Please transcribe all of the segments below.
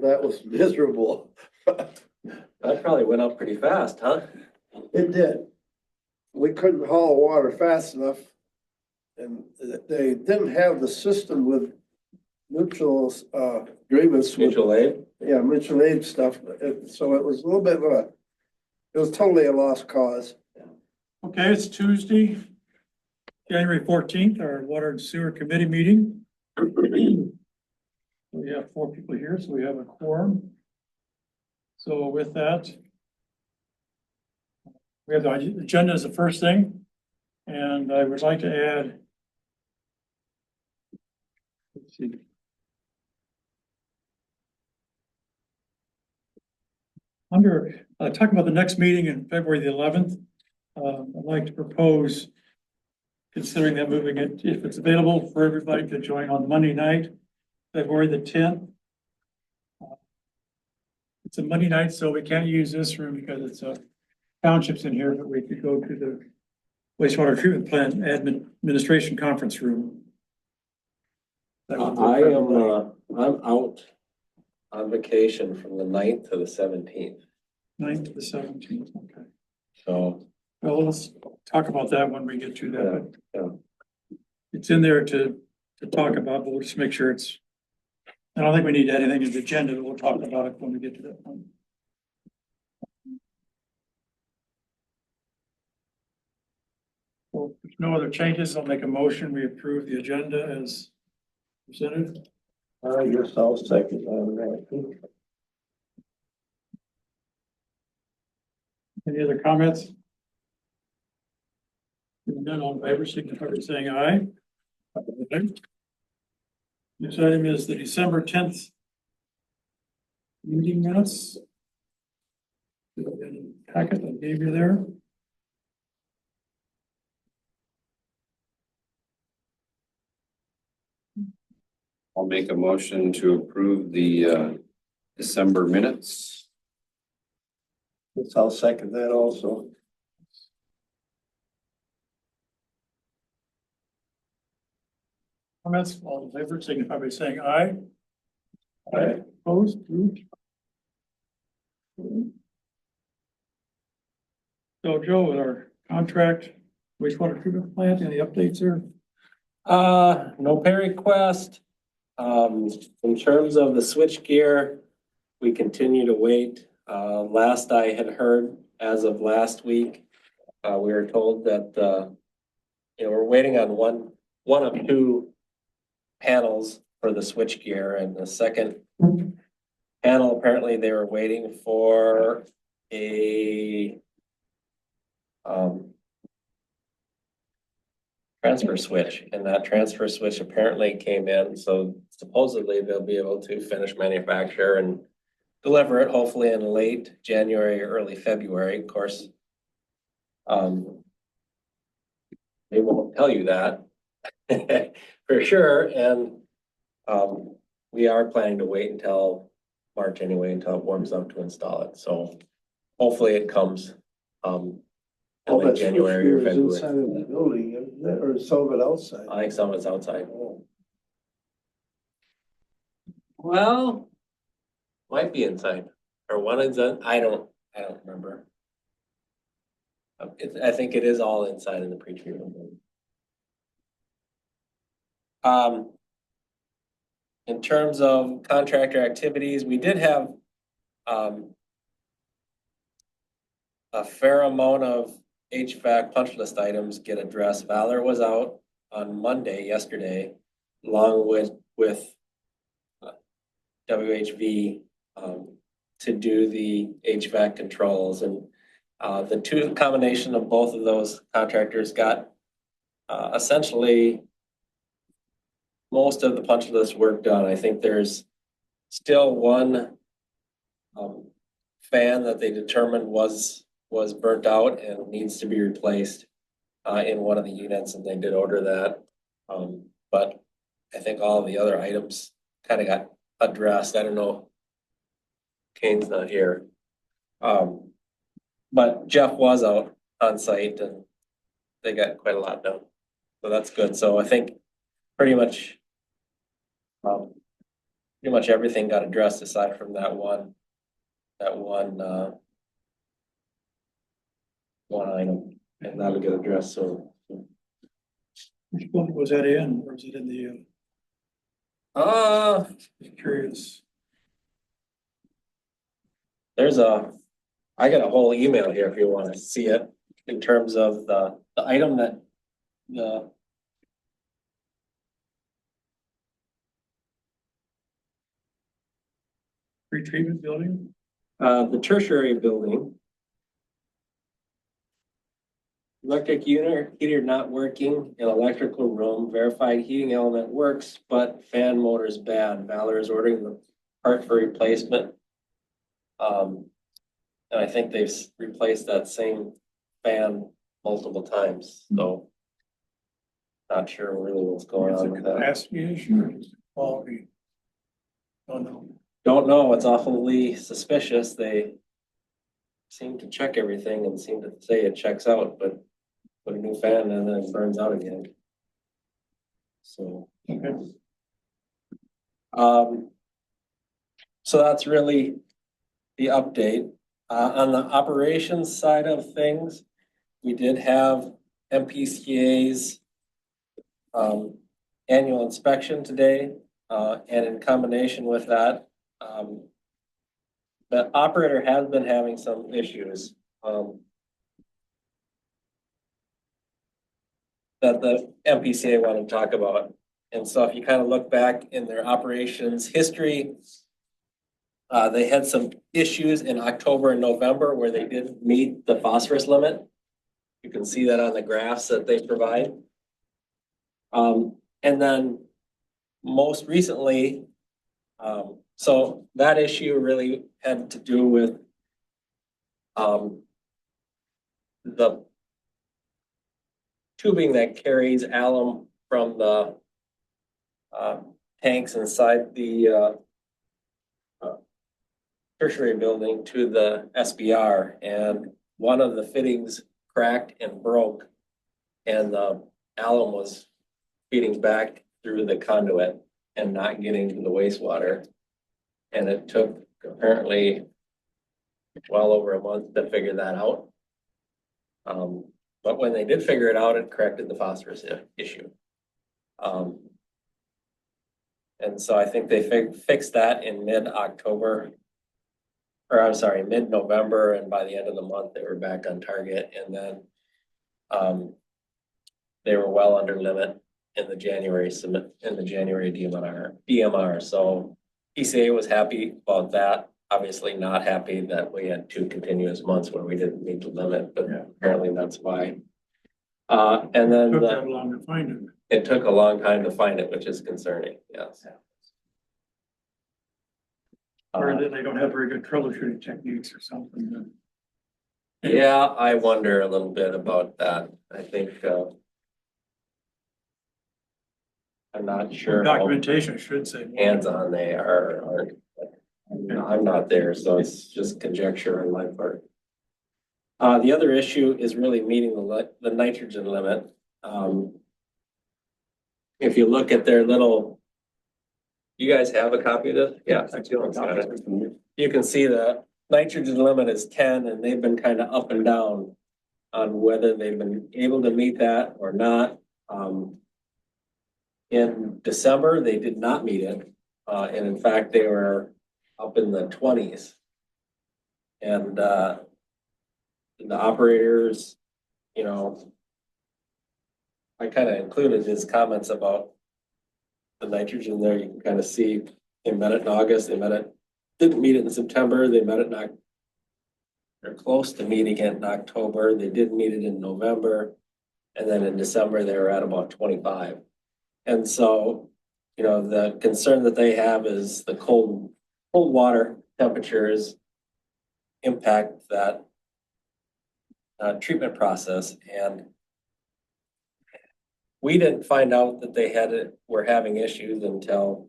that was miserable. That probably went up pretty fast, huh? It did. We couldn't haul water fast enough. And they didn't have the system with mutual agreements with, Mutual aid? yeah, mutual aid stuff. So it was a little bit of a, it was totally a lost cause. Okay, it's Tuesday, January 14th, our Water and Sewer Committee meeting. We have 4 people here, so we have a quorum. So with that, we have the agenda as the first thing, and I would like to add. Let's see. Under talking about the next meeting in February the 11th, I'd like to propose considering that moving it, if it's available for everybody to join on Monday night, February the 10th. It's a Monday night, so we can't use this room because it's a townships in here, but we could go to the wastewater treatment plant administration conference room. I'm out on vacation from the 9th to the 17th. 9th to the 17th, okay. So, Well, let's talk about that when we get to that. yeah. It's in there to talk about, but we'll just make sure it's, I don't think we need anything in the agenda, but we'll talk about it when we get to that point. Well, if there's no other changes, I'll make a motion. We approve the agenda as presented. I guess I'll second that. Any other comments? Hearing none, all in favor, signify by saying aye. Next item is the December 10th meeting minutes. Packet I gave you there. I'll make a motion to approve the December minutes. Guess I'll second that also. Comments, all in favor, signify by saying aye. Aye. Opposed, approved. So Joe, with our contract wastewater treatment plant, any updates there? No pay request. In terms of the switch gear, we continue to wait. Last I had heard, as of last week, we were told that, we're waiting on one of 2 panels for the switch gear, and the second panel, apparently they were waiting for a transfer switch, and that transfer switch apparently came in, so supposedly they'll be able to finish manufacture and deliver it hopefully in late January, early February. Of course, they won't tell you that for sure, and we are planning to wait until March anyway, until it warms up to install it. So hopefully it comes in late January or February. Inside of the building, isn't it? Or some of it outside. I think some of it's outside. Well, might be inside, or one is, I don't remember. I think it is all inside in the pre-treatment room. In terms of contractor activities, we did have a fair amount of HVAC punch list items get addressed. Valor was out on Monday, yesterday, along with WHV to do the HVAC controls, and the combination of both of those contractors got essentially most of the punch list work done. I think there's still one fan that they determined was burnt out and needs to be replaced in one of the units, and they did order that. But I think all of the other items kind of got addressed. I don't know. Kane's not here. But Jeff was out on site and they got quite a lot done. So that's good. So I think pretty much pretty much everything got addressed aside from one item, and that'll get addressed, so. Which building was that in, or is it in the, just curious? I got a whole email here if you want to see it, in terms of the item that the Retreatment building? the tertiary building. Electric unit heater not working in electrical room, verified heating element works, but fan motor is bad. Valor is ordering the part for replacement. And I think they've replaced that same fan multiple times, so. Not sure really what's going Is it on with that. capacity issue or is it quality? Oh, no. Don't know, it's awfully suspicious. They seem to check everything and seem to say it checks out, but put a new fan and then it burns out again. So, Okay. so that's really the update. On the operations side of things, we did have MPCA's annual inspection today, and in combination with that, the operator has been having some issues, that the MPCA wanted to talk about. And so if you kind of look back in their operations history, they had some issues in October and November where they didn't meet the phosphorus limit. You can see that on the graphs that they provide. And then most recently, so that issue really had to do with the tubing that carries alum from the tanks inside the tertiary building to the SBR, and one of the fittings cracked and broke, and the alum was feeding back through the conduit and not getting to the wastewater. And it took apparently well over a month to figure that out. But when they did figure it out, it corrected the phosphorus issue. And so I think they fixed that in mid-October, or I'm sorry, mid-November, and by the end of the month, they were back on target. And then they were well under limit in the January DMR. So PCA was happy about that. Obviously not happy that we had 2 continuous months where we didn't meet the limit, but apparently that's why. And then Took that long to find it. it took a long time to find it, which is concerning, yes. Or that they don't have very good troubleshooting techniques or something. Yeah, I wonder a little bit about that. I think, I'm not sure how Documentation, I should say. hands-on they are. I'm not there, so it's just conjecture on my part. The other issue is really meeting the nitrogen limit. If you look at their little, you guys have a copy of this? Yeah. You can see the nitrogen limit is 10, and they've been kind of up and down on whether they've been able to meet that or not. In December, they did not meet it. And in fact, they were up in the 20s. And the operators, you know, I kind of included his comments about the nitrogen there. You can kind of see they met it in August, didn't meet it in September, they met it they're close to meeting it in October, they did meet it in November, and then in December, they were at about 25. And so, you know, the concern that they have is the cold water temperatures impact that treatment process. And we didn't find out that they were having issues until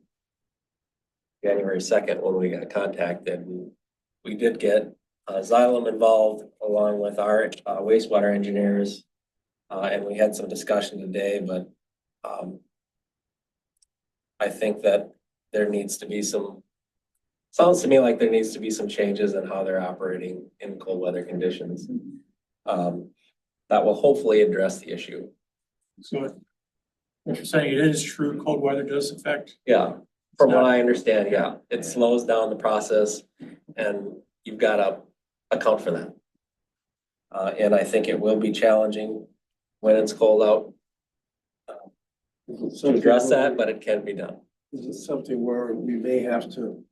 January 2nd when we got contacted. We did get Xylem involved along with our wastewater engineers, and we had some discussion today, but I think that there needs to be sounds to me like there needs to be some changes in how they're operating in cold weather conditions. That will hopefully address the issue. So what you're saying, it is true, cold weather does affect. Yeah, from what I understand, yeah, it slows down the process and you've got to account for that. And I think it will be challenging when it's cold out to address that, but it can be done. Is it something where we may have to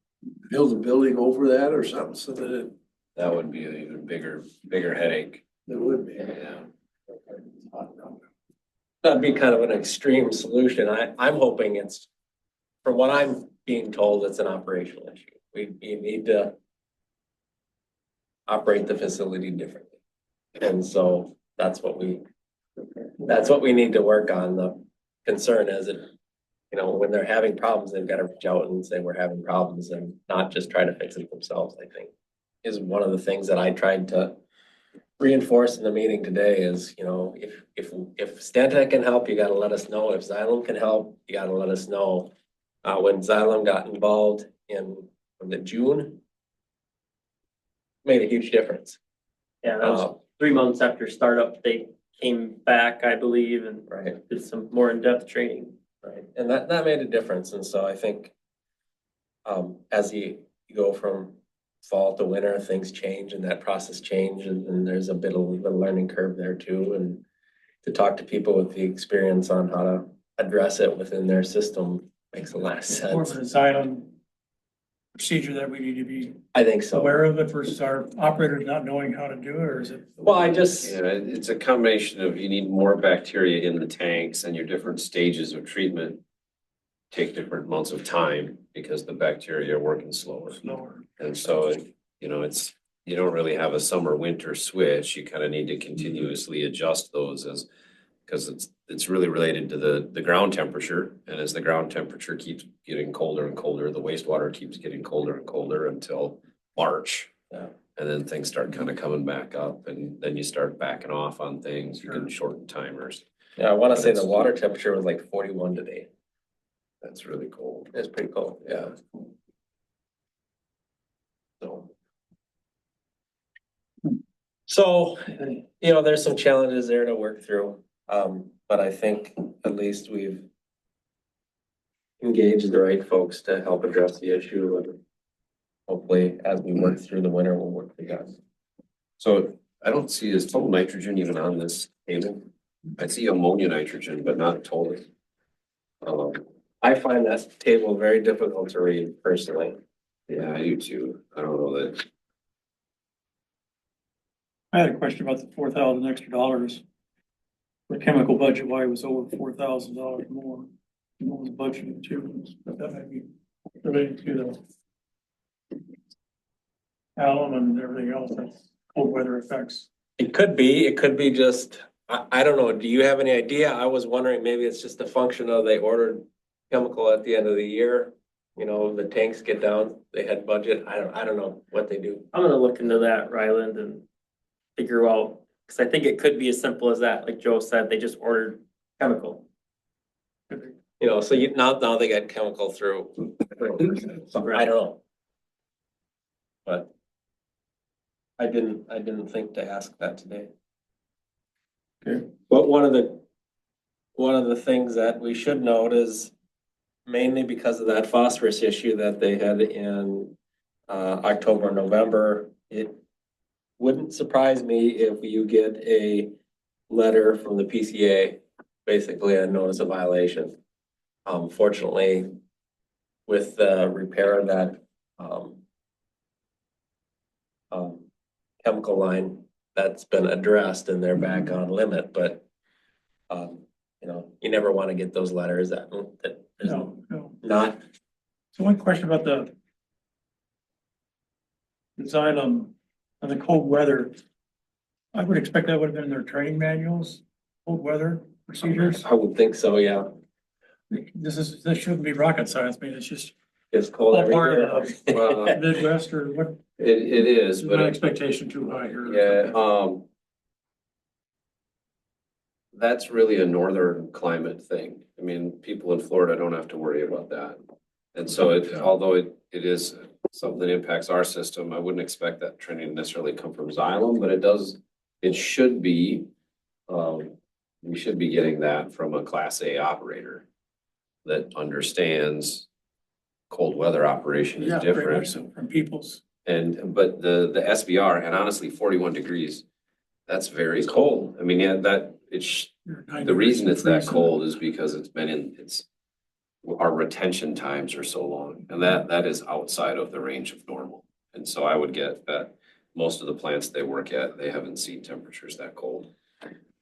build a building over that or something so that That would be an even bigger headache. it would be? Yeah. That'd be kind of an extreme solution. I'm hoping it's, from what I'm being told, it's an operational issue. We need to operate the facility differently. And so that's what we need to work on. The concern is that, when they're having problems, they've got to reach out and say, we're having problems and not just try to fix it themselves, I think, is one of the things that I tried to reinforce in the meeting today is, if Stantec can help, you gotta let us know. If Xylem can help, you gotta let us know. When Xylem got involved in the June, made a huge difference. Yeah, that was 3 months after startup, they came back, I believe, and Right, did some more in-depth training. right. And that made a difference. And so I think as you go from fall to winter, things change and that process change and there's a bit of a learning curve there too. And to talk to people with the experience on how to address it within their system makes a lot of More of sense. an asylum procedure that we need to be I think so. aware of it versus our operators not knowing how to do it, or is it? Well, Yeah, it's a combination of you need more bacteria in the tanks and your different stages of treatment take different amounts of time because the bacteria are working slower. Slower. And so, you don't really have a summer winter switch. You kind of need to continuously adjust those because it's really related to the ground temperature. And as the ground temperature keeps getting colder and colder, the wastewater keeps getting colder and colder until March. Yeah. And then things start kind of coming back up and then you start backing off on things. You can shorten timers. Yeah, I want to say the water temperature was like 41 today. That's really cold. It's pretty cold, yeah. So, there's some challenges there to work through. But I think at least we've engaged the right folks to help address the issue and hopefully as we work through the winter, we'll work together. So I don't see, is total nitrogen even on this table? I see ammonia nitrogen, but not total. I find that table very difficult to read personally. Yeah, I do too. I don't know that. I had a question about the $4,000 extra dollars. The chemical budget, why it was over $4,000 more. than What was budgeted to, but that might be related to the alum and everything else that's cold weather effects. It could be just, I don't know. Do you have any idea? I was wondering, maybe it's just a function of they ordered chemical at the end of the year. The tanks get down, they had budget. I don't know what they do. I'm gonna look into that, Ryland, and figure out, because I think it could be as simple as that, like Joe said, they just ordered chemical. So now they got chemical through. I don't know. But I didn't think to ask that today. Okay. But one of the things that we should note is mainly because of that phosphorus issue that they had in October, November, it wouldn't surprise me if you get a letter from the PCA, basically a notice of violation. Fortunately, with the repair of that chemical line, that's been addressed and they're back on limit, but you never want to get those letters that there's No. not. So one question about the Xylem and the cold weather. I would expect that would have been in their training manuals, cold weather procedures. I would think so, yeah. This shouldn't be rocket science. I mean, it's just It's cold all every part year. of the Well, Midwest or what, it is, is but my expectation too high here? yeah, that's really a northern climate thing. I mean, people in Florida don't have to worry about that. And so although it is something that impacts our system, I wouldn't expect that training to necessarily come from Xylem, but it should be, we should be getting that from a Class A operator that understands cold weather operation is Yeah, very different. much so, from Peoples. But the SBR, and honestly, 41 degrees, that's very cold. I mean, yeah, the reason it's that cold is because our retention times are so long, and that is outside of the range of normal. And so I would get that most of the plants they work at, they haven't seen temperatures that cold.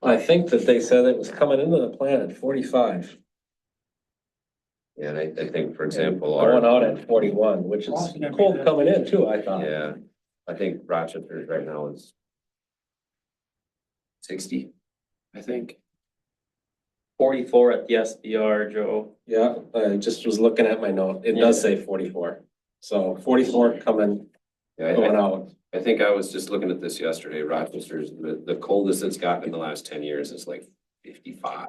I think that they said it was coming into the plant at 45. And I think, for example, Going out at 41, which is cold coming in too, I thought. yeah, I think Rochester's right now is 60, I think. 44 at the SBR, Joe. Yeah, I just was looking at my note. It does say 44. So 44 coming, Yeah, going out. I think I was just looking at this yesterday. Rochester's, the coldest it's gotten in the last 10 years is like 55.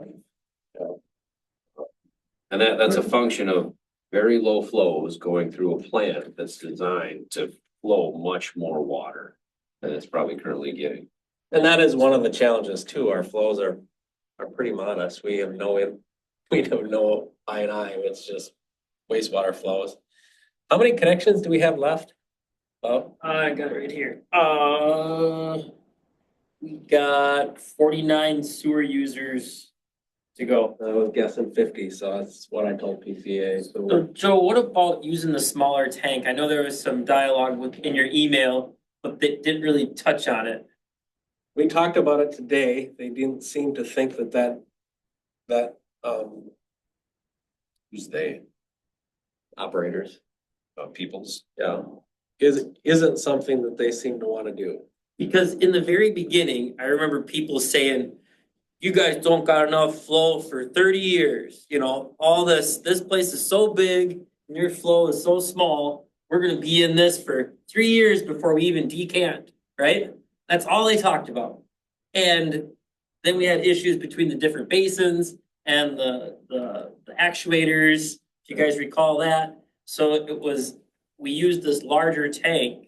And that's a function of very low flows going through a plant that's designed to flow much more water than it's probably currently getting. And that is one of the challenges too. Our flows are pretty modest. We have no I&I. It's just wastewater flows. How many connections do we have left? Oh, I got it right here. We got 49 sewer users to go. I was guessing 50, so that's what I told PCA. So So Joe, what about using the smaller tank? I know there was some dialogue in your email, but they didn't really touch on it. we talked about it today. They didn't seem to think that Who's they? operators, Peoples? yeah, isn't something that they seem to want to do. Because in the very beginning, I remember people saying, you guys don't got enough flow for 30 years, all this place is so big and your flow is so small. We're gonna be in this for 3 years before we even decant, right? That's all they talked about. And then we had issues between the different basins and the actuators, if you guys recall that. So we used this larger tank.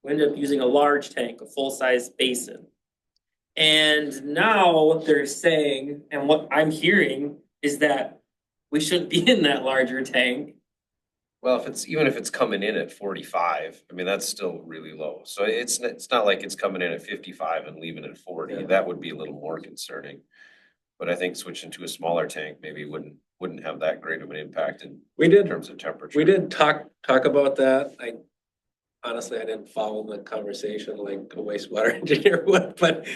We ended up using a large tank, a full-size basin. And now what they're saying, and what I'm hearing, is that we shouldn't be in that larger tank. Well, even if it's coming in at 45, I mean, that's still really low. So it's not like it's coming in at 55 and leaving at 40. Yeah. That would be a little more concerning. But I think switching to a smaller tank maybe wouldn't have that great of an impact in terms of temperature. We did talk about that. Honestly, I didn't follow the conversation like a wastewater engineer would, but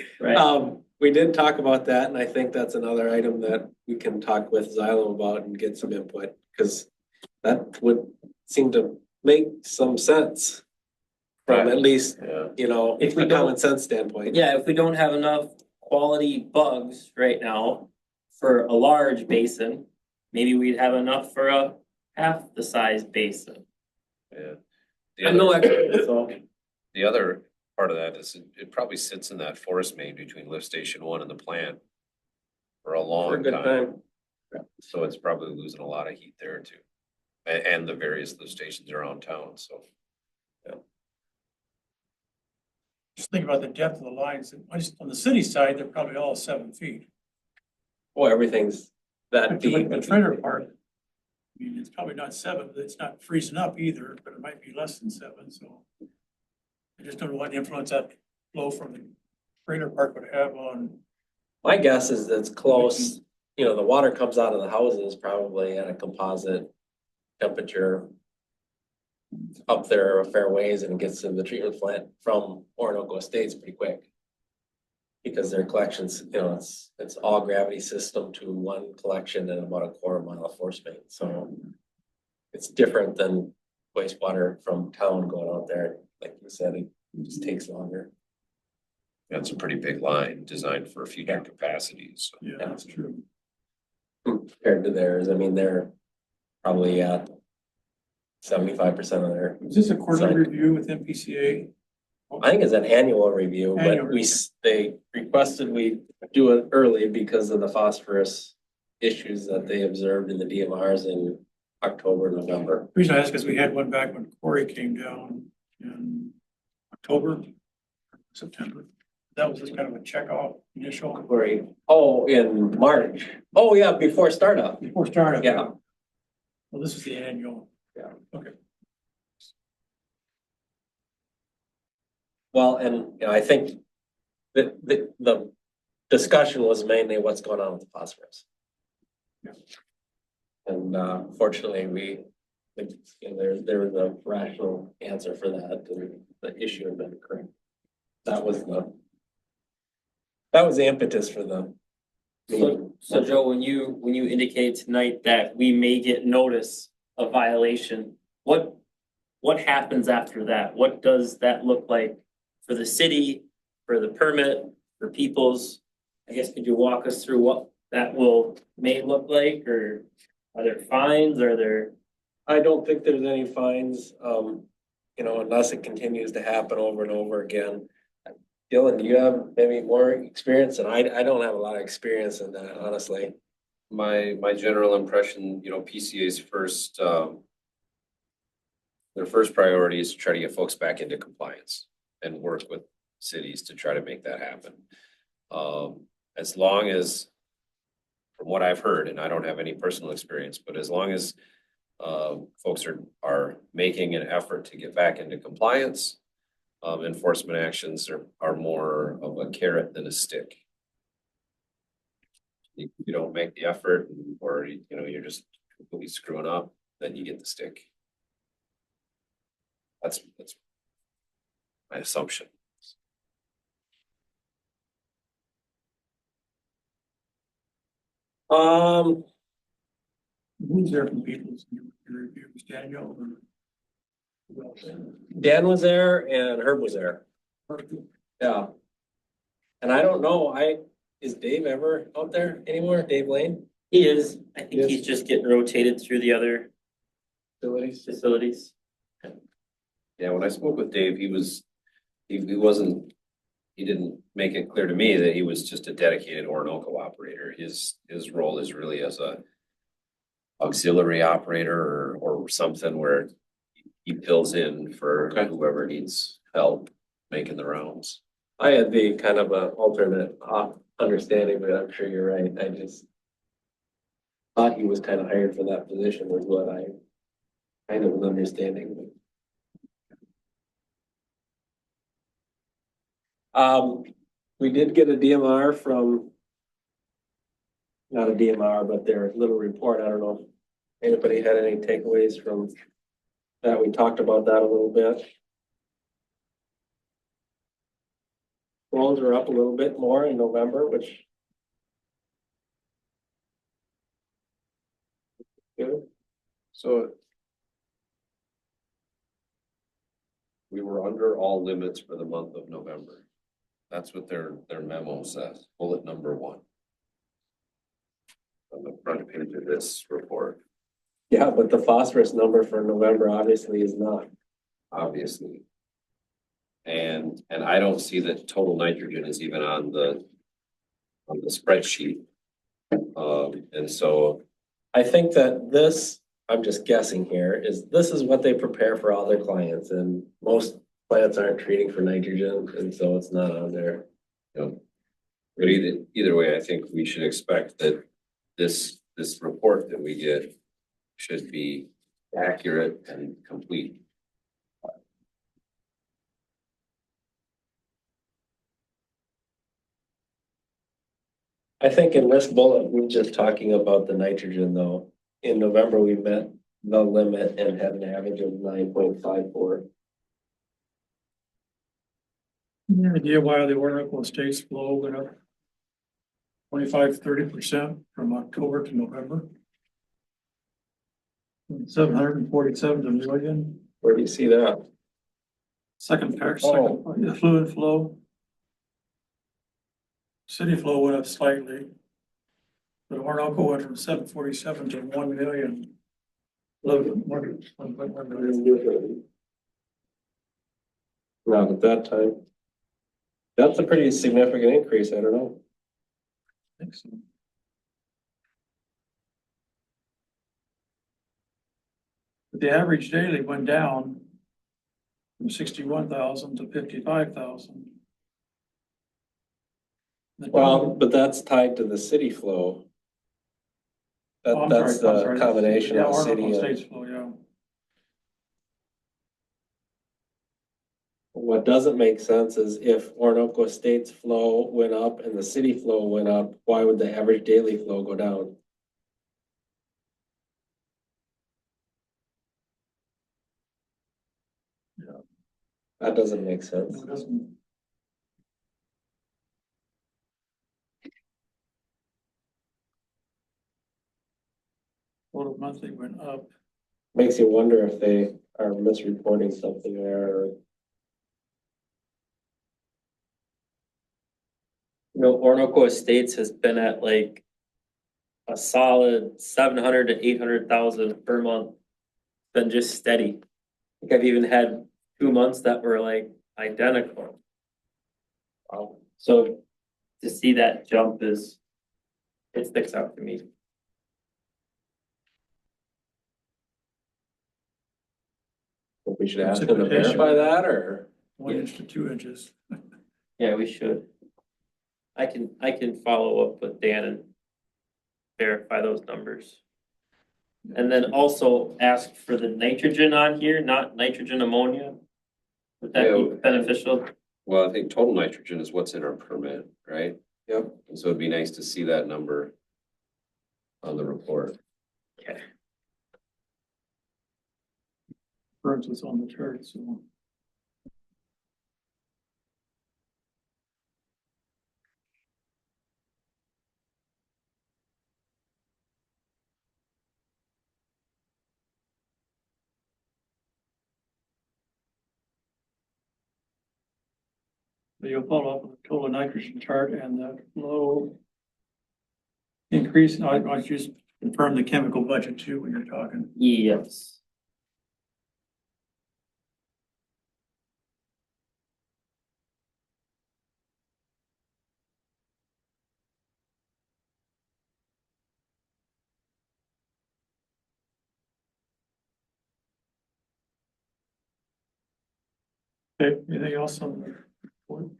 we did talk about that, and I think that's another item that we can talk with Xylem about and get some input, because that would seem to make some sense from at least, Yeah. If we a don't- common sense standpoint. Yeah, if we don't have enough quality bugs right now for a large basin, maybe we'd have enough for a half the size basin. Yeah. I'm no expert, so. The other part of that is it probably sits in that forest main between lift station 1 and the plant for a For a long good time. So it's probably losing a lot of heat there too. And the various lift stations around town, so. Just think about the depth of the lines. On the city side, they're probably all 7 feet. Well, everything's that But you look deep. at the trailer park, I mean, it's probably not 7, but it's not freezing up either, but it might be less than 7, so. I just don't know what influence that flow from the trailer park would have on. My guess is it's close, the water comes out of the houses probably at a composite temperature up there a fair ways and gets to the treatment plant from Orinoco Estates pretty quick. Because their collections, it's all gravity system to one collection and about a quarter mile of force main, so. It's different than wastewater from town going out there, like you said, it just takes longer. That's a pretty big line designed for future Yeah. capacities. So. Yeah, that's true. Compared to theirs, I mean, they're probably at 75% of their, Is this a quarterly Sorry. review with MPCA? I think it's an annual review, Annual but review. they requested we do it early because of the phosphorus issues that they observed in the DMRs in October, November. The reason I ask is we had one back when Corey came down in October, September. That was just kind of a check off initial Right. Oh, in March. Oh, yeah, before startup. before startup. Yeah. Well, this is the annual. Yeah. Okay. Well, and you know, I think the discussion was mainly what's going on with the phosphorus. Yeah. And fortunately, you know, there was a rational answer for that, and the issue had been correct. That was the impetus for the meeting. So Joe, when you indicate tonight that we may get notice of violation, what happens after that? What does that look like for the city, for the permit, for people's? I guess could you walk us through what that may look like, or are there fines? Are there? I don't think there's any fines, you know, unless it continues to happen over and over again. Dylan, do you have maybe more experience? And I don't have a lot of experience in that, honestly. My general impression, you know, PCA's their first priority is to try to get folks back into compliance and work with cities to try to make that happen. As long as, from what I've heard, and I don't have any personal experience, but as long as folks are making an effort to get back into compliance, enforcement actions are more of a carrot than a stick. You don't make the effort, or you know, you're just completely screwing up, then you get the stick. That's my assumption. Who's there from people's reviews, Daniel? Dan was there and Herb was there. Yeah. And I don't know, is Dave ever out there anymore? Dave Lane? He is. I think Yes. he's just getting rotated through the other facilities. Yeah, when I spoke with Dave, he didn't make it clear to me that he was just a dedicated Orinoco operator. His role is really as a auxiliary operator or something where he fills in for whoever needs help making the rounds. I had the kind of a alternate understanding, but I'm sure you're right. I just thought he was kind of hired for that position was what I kind of was understanding. We did get a DMR from, not a DMR, but their little report. I don't know if anybody had any takeaways from that. We talked about that a little bit. Rolls are up a little bit more in November, which good. So we were under all limits for the month of November. That's what their memo says, bullet number 1. On the front page of this report, Yeah, but the phosphorus number for November obviously is not. obviously. And I don't see that total nitrogen is even on the spreadsheet. And so I think that this, I'm just guessing here, this is what they prepare for all their clients, and most plants aren't treating for nitrogen, and so it's not on there. you know, but either way, I think we should expect that this report that we get should be accurate and complete. I think in this bullet, we're just talking about the nitrogen though. In November, we met the limit and had an average of 9.54. Any idea why the Orinoco Estates flow went up 25-30% from October to November? 747 to million. Where do you see that? Second pair, Oh. second, the fluid flow. City flow went up slightly. But Orinoco went from 747 to 1 million. Not at that time. That's a pretty significant increase. I don't know. I think so. the average daily went down from 61,000 to 55,000. Well, but that's tied to the city flow. Oh, I'm That's sorry, I'm the sorry. combination Yeah, of Orinoco city and. State's flow, yeah. What doesn't make sense is if Orinoco State's flow went up and the city flow went up, why would the average daily flow go down? Yeah. That doesn't make sense. No, it doesn't. Total monthly went up. Makes you wonder if they are misreporting something there or. Orinoco Estates has been at like a solid 700 to 800,000 per month. Been just steady. I think I've even had 2 months that were like identical. So to see that jump it sticks out to me. We should ask them to verify that or. 1 inch to 2 inches. Yeah, we should. I can follow up with Dan and verify those numbers. And then also ask for the nitrogen on here, not nitrogen ammonia. Would that be Yeah. beneficial? Well, I think total nitrogen is what's in our permit, right? Yep. And so it'd be nice to see that number on the report. Okay. Burns was on the chart, so. But you'll follow up with the total nitrogen chart and the low increase. I just confirm the chemical budget too when you're talking. Yes. Okay, anything else on the report?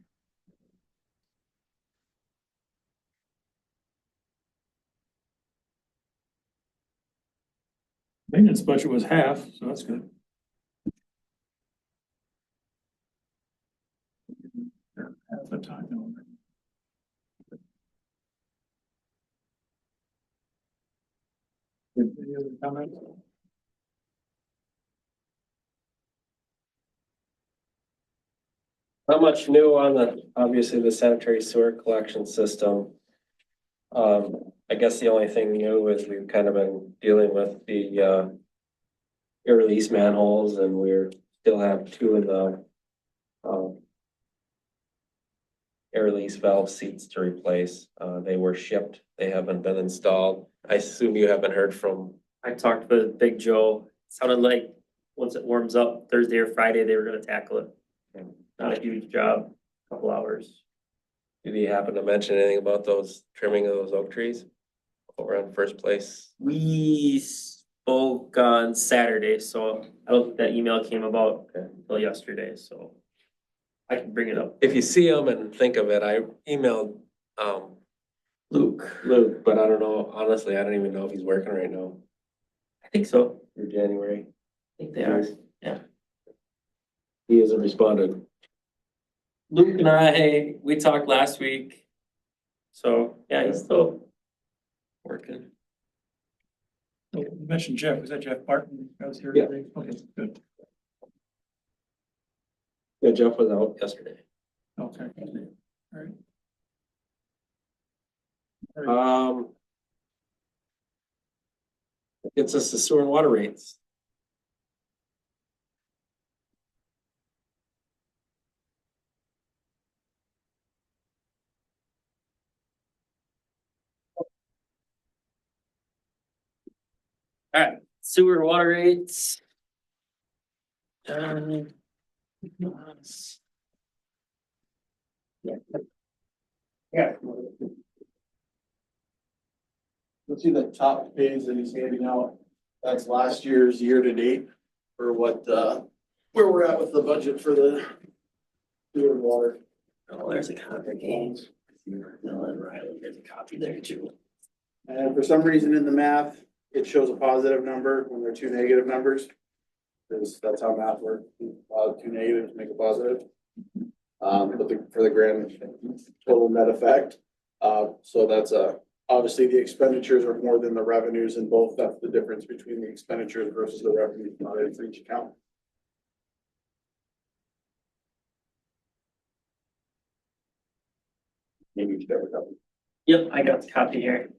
Maintenance budget was half, so that's good. Half the time. Any other comments? Not much new on obviously the sanitary sewer collection system. I guess the only thing new is we've kind of been dealing with the, air release manholes and we're still have 2 of the, air release valve seats to replace. They were shipped. They haven't been installed. I assume you haven't heard from. I talked with Big Joe. Sounded like once it warms up Thursday or Friday, they were gonna tackle it. Not a huge job, couple hours. Did he happen to mention anything about those trimming of those oak trees over on First Place? We spoke on Saturday, so I don't think that email came about Okay. until yesterday, so I can bring it up. If you see them and think of it, I emailed Luke, Luke, but I don't know, honestly, I don't even know if he's working right now I think so. for January. I think they are. He hasn't responded. Luke and I, we talked last week. So, yeah, he's still working. Oh, you mentioned Jeff, was that Jeff Barton? That was here Yeah. today? Okay, good. Yeah, Jeff was out yesterday. Okay. All right. Gets us the sewer and water rates. Alright, sewer water rates. Yeah. Let's see the top page that he's handing out. That's last year's year-to-date for what, where we're at with the budget for the sewer and water. Oh, there's a copy games. No, and Riley, there's a copy there too. And for some reason in the math, it shows a positive number when there are two negative numbers. Because that's how math works, two negatives make a positive. But for the grand total net effect, so that's obviously the expenditures are more than the revenues in both. That's the difference between the expenditures versus the revenues not for each account. Maybe you should have a copy. Yep, I got the copy here.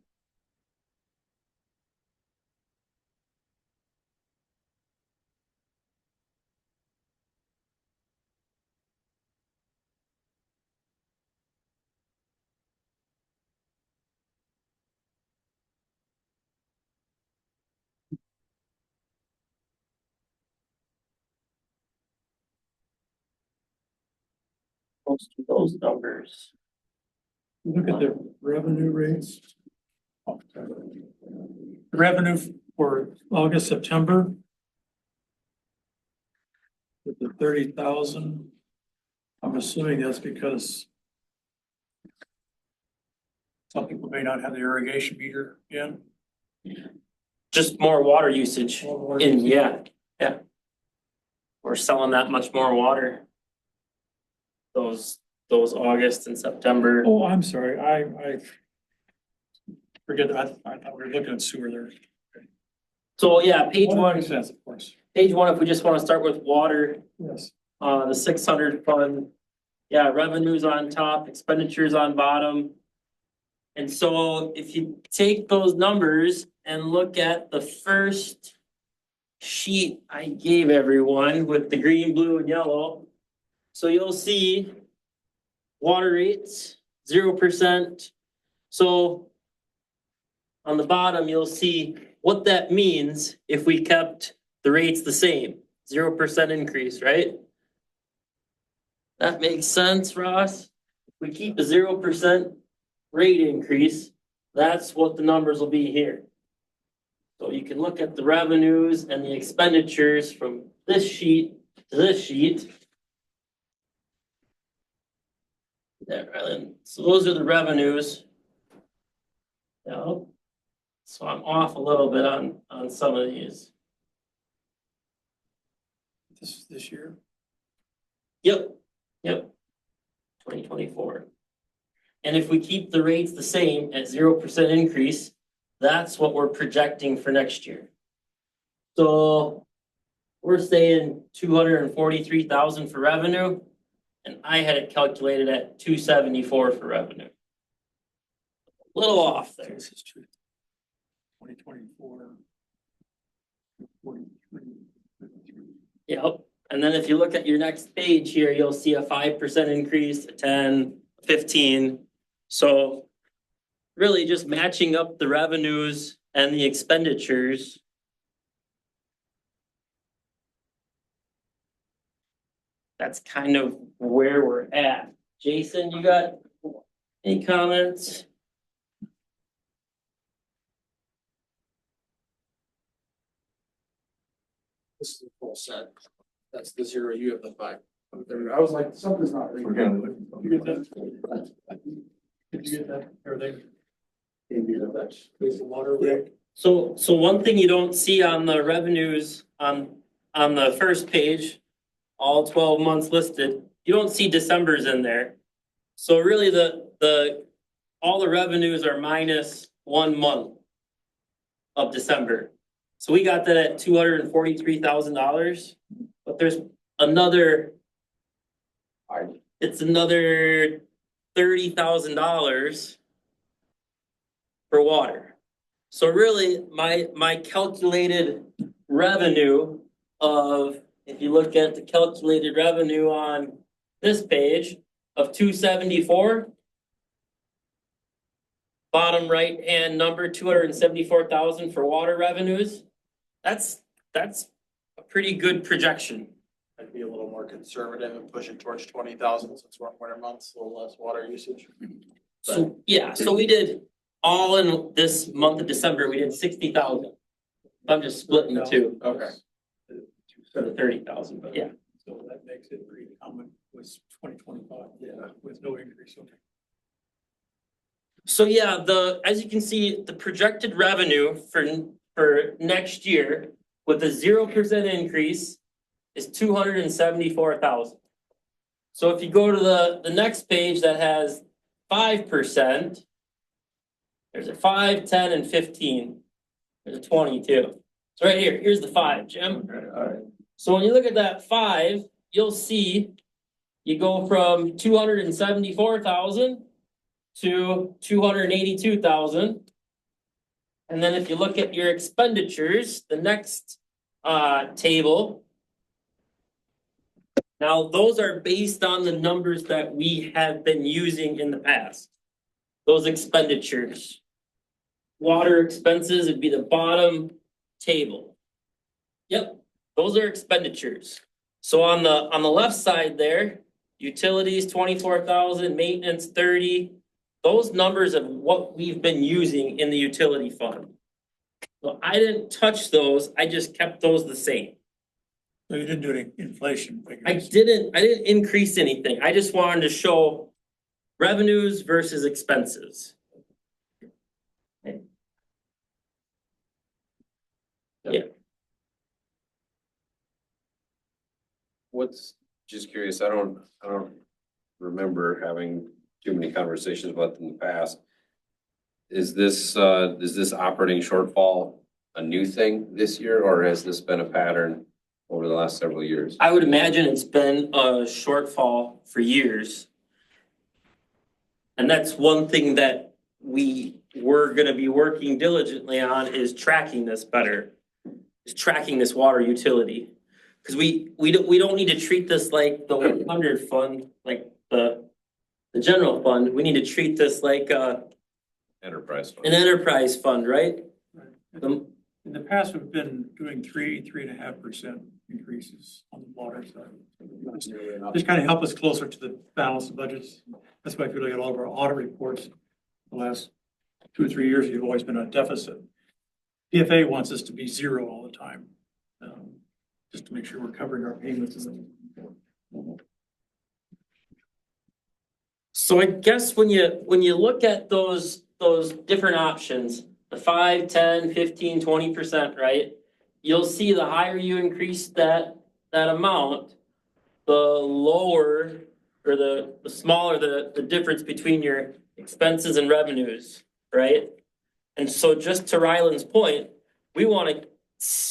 Most of those numbers. Look at the revenue rates. The revenue for August, September. With the 30,000. I'm assuming that's because some people may not have the irrigation meter in. Just more water usage Or- in, yeah. We're selling that much more water. Those August and September. Oh, I'm sorry, I forget, I thought we were looking at sewer there. So yeah, page Well, that one, makes sense, of course, if we just wanna start with water, yes. the 600 fund. Yeah, revenues on top, expenditures on bottom. And so if you take those numbers and look at the first sheet I gave everyone with the green, blue and yellow. So you'll see water rates, 0%. So on the bottom, you'll see what that means if we kept the rates the same, 0% increase, right? That makes sense, Ross? If we keep a 0% rate increase, that's what the numbers will be here. So you can look at the revenues and the expenditures from this sheet to this sheet. There, Rylan. So those are the revenues. Yeah. So I'm off a little bit on some of these. This year, Yep. 2024. And if we keep the rates the same at 0% increase, that's what we're projecting for next year. So we're saying 243,000 for revenue, and I had it calculated at 274 for revenue. Little off there. this is true. 2024. 43, 53. Yep, and then if you look at your next page here, you'll see a 5% increase, a 10, 15. So really just matching up the revenues and the expenditures. That's kind of where we're at. Jason, you got any comments? This is a full set. That's the 0, you have the 5. I was like, something's not right. Did you get that? Did you get that? Everything? There's the water rate. So one thing you don't see on the revenues on the first page, all 12 months listed, you don't see December's in there. So really all the revenues are minus 1 month of December. So we got that at $243,000, but there's another, it's another $30,000 for water. So really, my calculated revenue of, if you look at the calculated revenue on this page of 274. Bottom right hand number, 274,000 for water revenues. That's a pretty good projection. I'd be a little more conservative and push it towards 20,000 since we're in winter months, a little less water usage. So, yeah, so we did all in this month of December, we did 60,000. I'm just splitting the two Okay. for the 30,000, but yeah. So that makes it pretty common was 2025, yeah, with no increase, okay. So yeah, as you can see, the projected revenue for next year with a 0% increase is 274,000. So if you go to the next page that has 5%, there's a 5, 10, and 15. There's a 20 too. So right here, here's the 5, Jim. Alright. So when you look at that 5, you'll see you go from 274,000 to 282,000. And then if you look at your expenditures, the next table. Now, those are based on the numbers that we have been using in the past. Those expenditures. Water expenses would be the bottom table. Yep, those are expenditures. So on the left side there, utilities 24,000, maintenance 30. Those numbers of what we've been using in the utility fund. So I didn't touch those, I just kept those the same. So you didn't do any inflation figures? I didn't increase anything, I just wanted to show revenues versus expenses. What's, just curious, I don't remember having too many conversations about in the past. Is this operating shortfall a new thing this year, or has this been a pattern over the last several years? I would imagine it's been a shortfall for years. And that's one thing that we were gonna be working diligently on is tracking this better. Is tracking this water utility. Cause we don't need to treat this like the 100 fund, like the general fund. We need to treat this like Enterprise fund. an enterprise fund, right? In the past, we've been doing 3.5% increases on the water side. Just kind of help us closer to the balanced budgets. That's why if you look at all of our audit reports, the last 2 or 3 years, you've always been a deficit. PFA wants us to be zero all the time, just to make sure we're covering our payments. So I guess when you look at those different options, the 5, 10, 15, 20%, right? You'll see the higher you increase that amount, the lower or the smaller the difference between your expenses and revenues, right? And so just to Ryland's point, we want to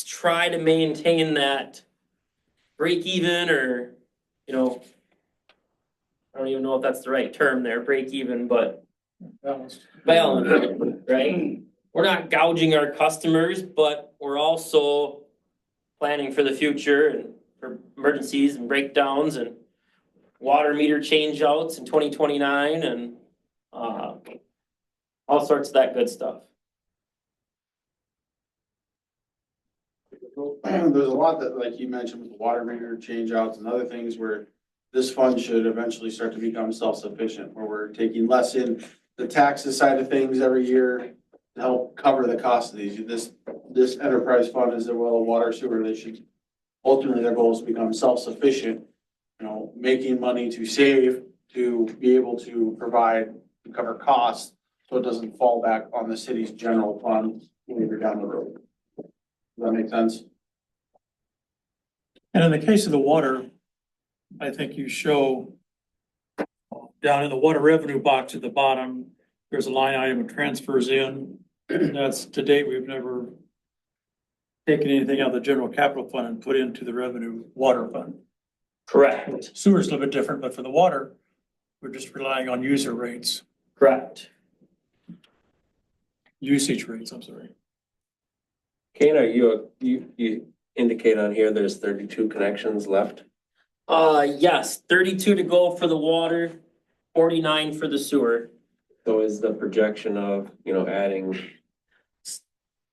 try to maintain that break even, or, you know, I don't even know if that's the right term there, break even, but balance, right? We're not gouging our customers, but we're also planning for the future and for emergencies and breakdowns and water meter change outs in 2029 and all sorts of that good stuff. There's a lot that, like you mentioned, with the water meter change outs and other things where this fund should eventually start to become self-sufficient, where we're taking less in the taxes side of things every year to help cover the cost of these. This enterprise fund is, well, a water sewer, they should, ultimately their goal is to become self-sufficient, you know, making money to save, to be able to provide, to cover costs, so it doesn't fall back on the city's general fund later down the road. Does that make sense? And in the case of the water, I think you show down in the water revenue box at the bottom, there's a line item of transfers in. And that's, to date, we've never taken anything out of the general capital fund and put into the revenue water fund. Correct. Sewer's a little bit different, but for the water, we're just relying on user rates, Correct. usage rates, I'm sorry. Kana, you indicate on here there's 32 connections left. Yes, 32 to go for the water, 49 for the sewer. So is the projection of, adding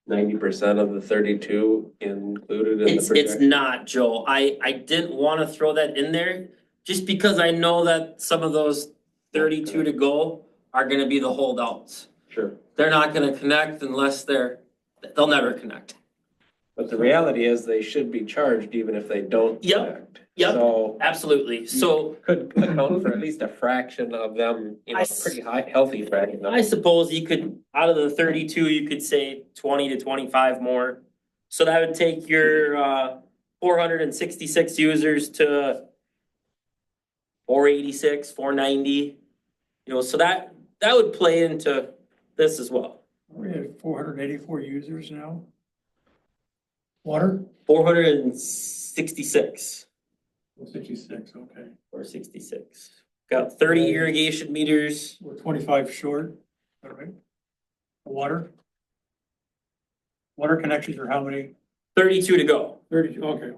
90% of the 32 included in the It's projection? not, Joe. I didn't want to throw that in there just because I know that some of those 32 to go are gonna be the holdouts. Sure. They're not gonna connect unless they'll never connect. But the reality is they should be charged even if they don't Yep, collect. yep. So Absolutely. So could account for at least a fraction of them, you know, pretty high, healthy fraction. I suppose you could, out of the 32, you could say 20 to 25 more. So that would take your 466 users to 486, 490. You know, so that would play into this as well. We have 484 users now. Water? 466 66, okay. or 66. Got 30 irrigation meters. We're 25 short, all right. Water? Water connections are how many? 32 to go. 32, okay.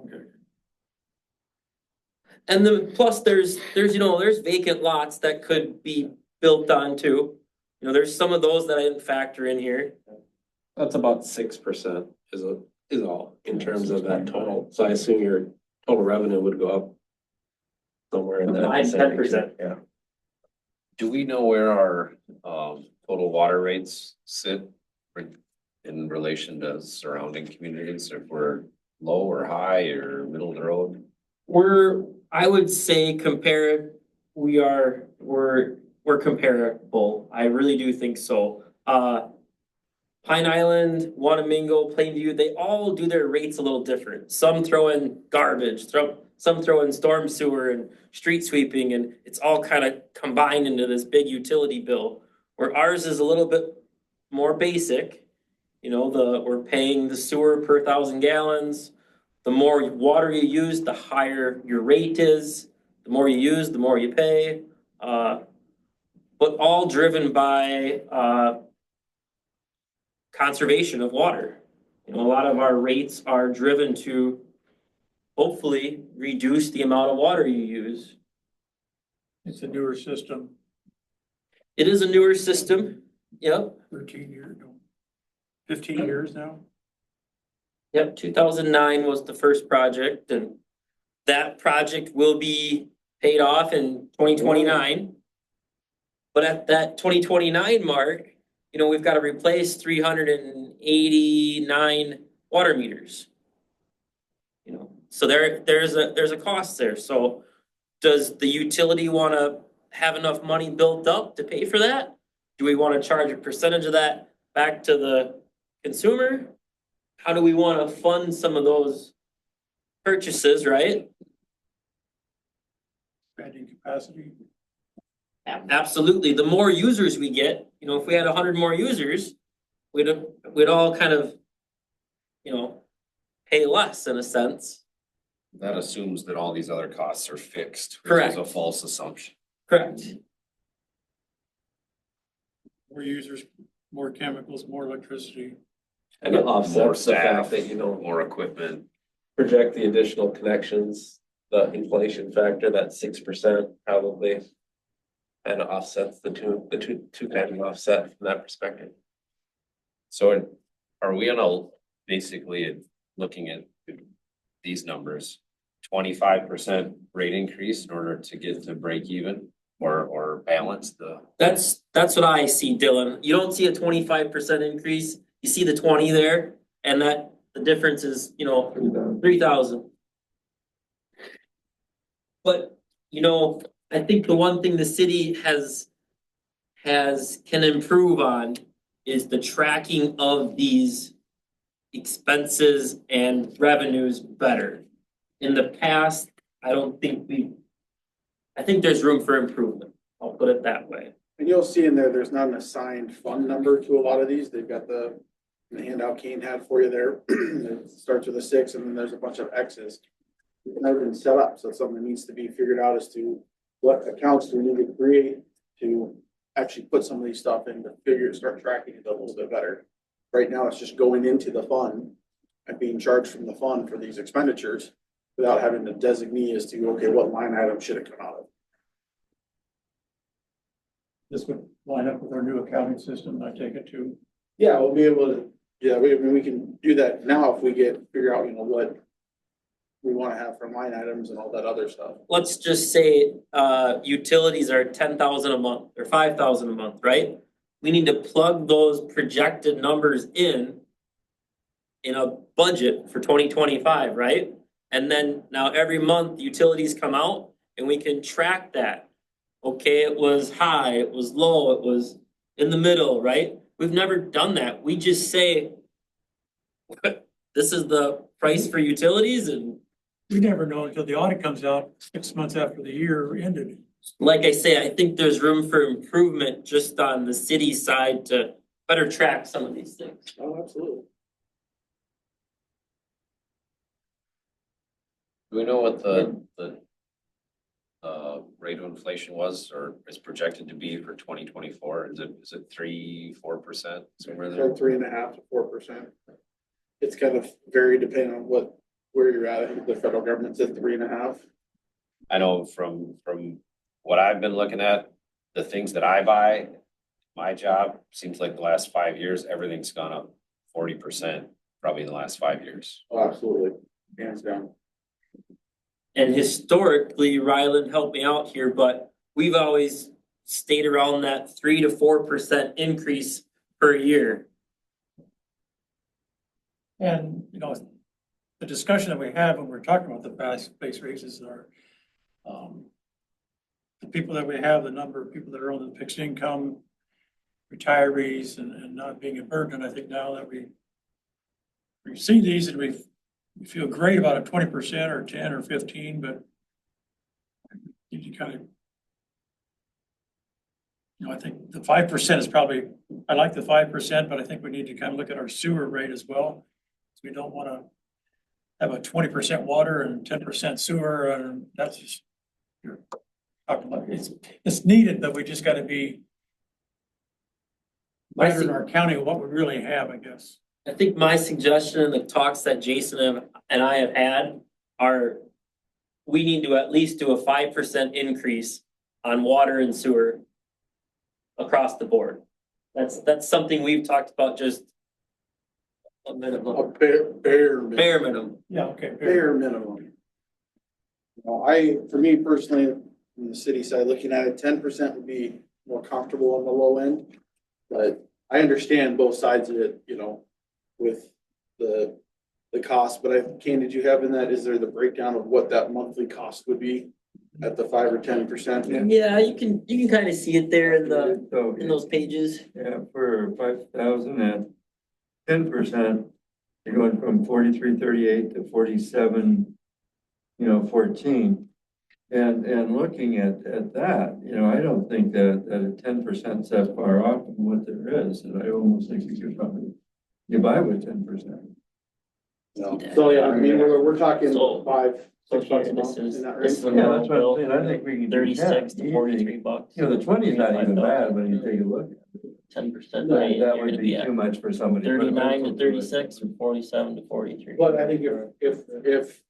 And then plus there's vacant lots that could be built onto. You know, there's some of those that I didn't factor in here. That's about 6% is all in terms of that total. So I assume your total revenue would go up somewhere in that. 10%. Yeah. Do we know where our total water rates sit in relation to surrounding communities, if we're low or high or middle of the road? I would say we're comparable. I really do think so. Pine Island, Wanamingo, Plainview, they all do their rates a little different. Some throw in garbage, some throw in storm sewer and street sweeping, and it's all kind of combined into this big utility bill. Where ours is a little bit more basic. You know, we're paying the sewer per 1,000 gallons. The more water you use, the higher your rate is. The more you use, the more you pay. But all driven by conservation of water. You know, a lot of our rates are driven to hopefully reduce the amount of water you use. It's a newer system, It is a newer system. Yep. 13 years, no, 15 years now. Yep, 2009 was the first project, and that project will be paid off in 2029. But at that 2029 mark, you know, we've got to replace 389 water meters. You know, so there's a cost there. So does the utility want to have enough money built up to pay for that? Do we want to charge a percentage of that back to the consumer? How do we want to fund some of those purchases, right? Expanding capacity. Absolutely. The more users we get, you know, if we had 100 more users, we'd all kind of, you know, pay less in a sense. That assumes that all these other costs are fixed, which Correct. is a false assumption. Correct. More users, more chemicals, more electricity. And it More offsets the fact staff, that you don't more equipment. project the additional connections, the inflation factor, that 6% probably. And offsets the two kind of offset from that perspective. So are we gonna basically looking at these numbers, 25% rate increase in order to get to break even or balance the? That's what I see, Dylan. You don't see a 25% increase. You see the 20 there, and that the difference is, you know, 3,000. But, you know, I think the one thing the city can improve on is the tracking of these expenses and revenues better. In the past, I think there's room for improvement. I'll put it that way. And you'll see in there's not an assigned fund number to a lot of these. They've got the handout Kane had for you there. It starts with a 6 and then there's a bunch of X's. It's never been set up, so it's something that needs to be figured out as to what accounts do we need to create to actually put some of these stuff in to start tracking it a little bit better. Right now, it's just going into the fund and being charged from the fund for these expenditures without having to designate as to, okay, what line item should it come out of? This would line up with our new accounting system, I take it too. Yeah, we'll be able to, we can do that now if we figure out, you know, what we want to have for line items and all that other stuff. Let's just say utilities are 10,000 a month or 5,000 a month, right? We need to plug those projected numbers in in a budget for 2025, right? And then now every month utilities come out and we can track that. Okay, it was high, it was low, it was in the middle, right? We've never done that. We just say, this is the price for utilities, and We never know until the audit comes out 6 months after the year ended. like I say, I think there's room for improvement just on the city side to better track some of these things. Oh, absolutely. Do we know what the rate of inflation was or is projected to be for 2024? Is it 3-4%, somewhere there? 3.5 to 4%. It's kind of very dependent on where you're at. I think the federal government's at 3.5. I know from what I've been looking at, the things that I buy, my job, seems like the last 5 years, everything's gone up 40%, probably in the last 5 years. Oh, absolutely, hands down. And historically, Ryland helped me out here, but we've always stayed around that 3 to 4% increase per year. And, you know, the discussion that we have when we're talking about the base raises are, the people that we have, the number of people that are on the fixed income, retirees and not being a burden. I think now that we see these and we feel great about a 20% or 10 or 15, but you kind of, you know, I think the 5% is probably, I like the 5%, but I think we need to kind of look at our sewer rate as well. We don't want to have a 20% water and 10% sewer, and that's just, you're talking about, it's needed, but we just got to be better in our county what we really have, I guess. I think my suggestion in the talks that Jason and I have had are, we need to at least do a 5% increase on water and sewer across the board. That's something we've talked about, just a minimum, A bare minimum. bare minimum. Yeah, okay. Bare minimum. You know, for me personally, from the city side, looking at it, 10% would be more comfortable on the low end. But I understand both sides of it, you know, with the cost, but Kane, did you have in that, is there the breakdown of what that monthly cost would be at the 5 or 10%? Yeah, you can kind of see it there in those pages. Yeah, for 5,000 at 10%, you're going from 43.38 to 47, 14. And looking at that, I don't think that a 10% is that far off from what there is. And I almost think you could probably get by with 10%. No. So yeah, I mean, we're talking So- $5, So $6 here, a month. this is in that this range. is Yeah, that's what I'm saying. I think we can do 36 that. to 43 bucks. The 20 is not even bad when you take a look. 10% That rate, that you're would gonna be be at too much for somebody. 39 to 36 or 47 to 43. But I think if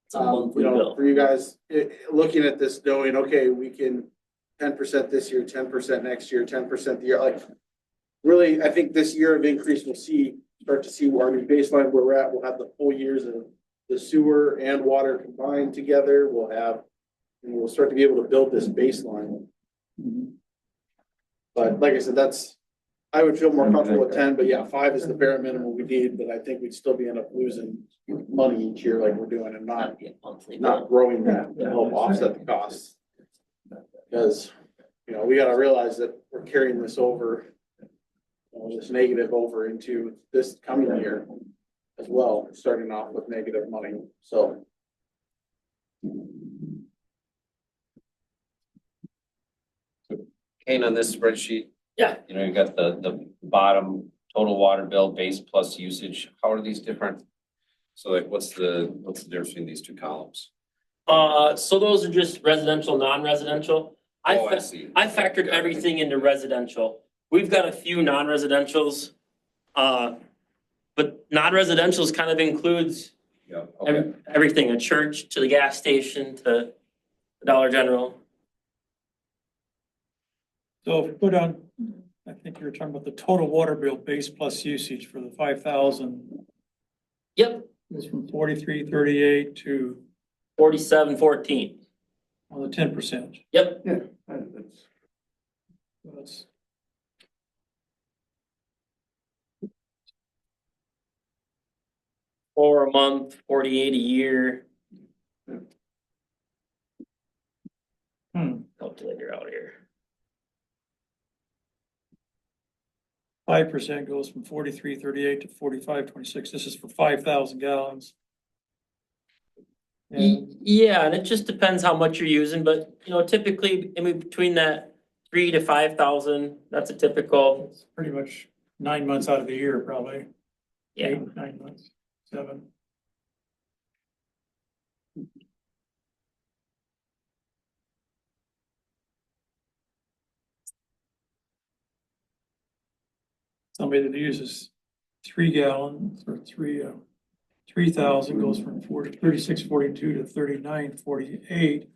It's a monthly bill. for you guys, looking at this, knowing, okay, we can 10% this year, 10% next year, 10% the year, like, really, I think this year of increase, start to see where, I mean, baseline where we're at, we'll have the full years of the sewer and water combined together, and we'll start to be able to build this baseline. But like I said, I would feel more comfortable with 10, but yeah, 5 is the bare minimum we need, but I think we'd still be end up losing money each year like we're doing and That'd be a monthly bill. not growing that to help offset the costs. Because, we gotta realize that we're carrying this over, this negative over into this coming year as well, starting off with negative money, so. Kane, on this spreadsheet. Yeah. You got the bottom total water bill base plus usage. How are these different? So like, what's the difference between these two columns? So those are just residential, non-residential. Oh, I see. I factored everything into residential. We've got a few non-residentials. But non-residentials kind of includes Yeah, okay. everything, a church to the gas station to the Dollar General. So if we go down, I think you were talking about the total water bill base plus usage for the 5,000. Yep, It's from 43.38 to 47.14. on the 10%. Yep, Yeah, that's. That's $4 a month, 48 a year. Calculator out here. 5% goes from 43.38 to 45.26. This is for 5,000 gallons. And Yeah, and it just depends how much you're using, but you know, typically in between that 3 to 5,000, that's a typical, it's pretty much 9 months out of the year, probably. yeah. 8, 9 months, 7. Somebody that uses 3 gallons or 3,000 goes from 36.42 to 39.48.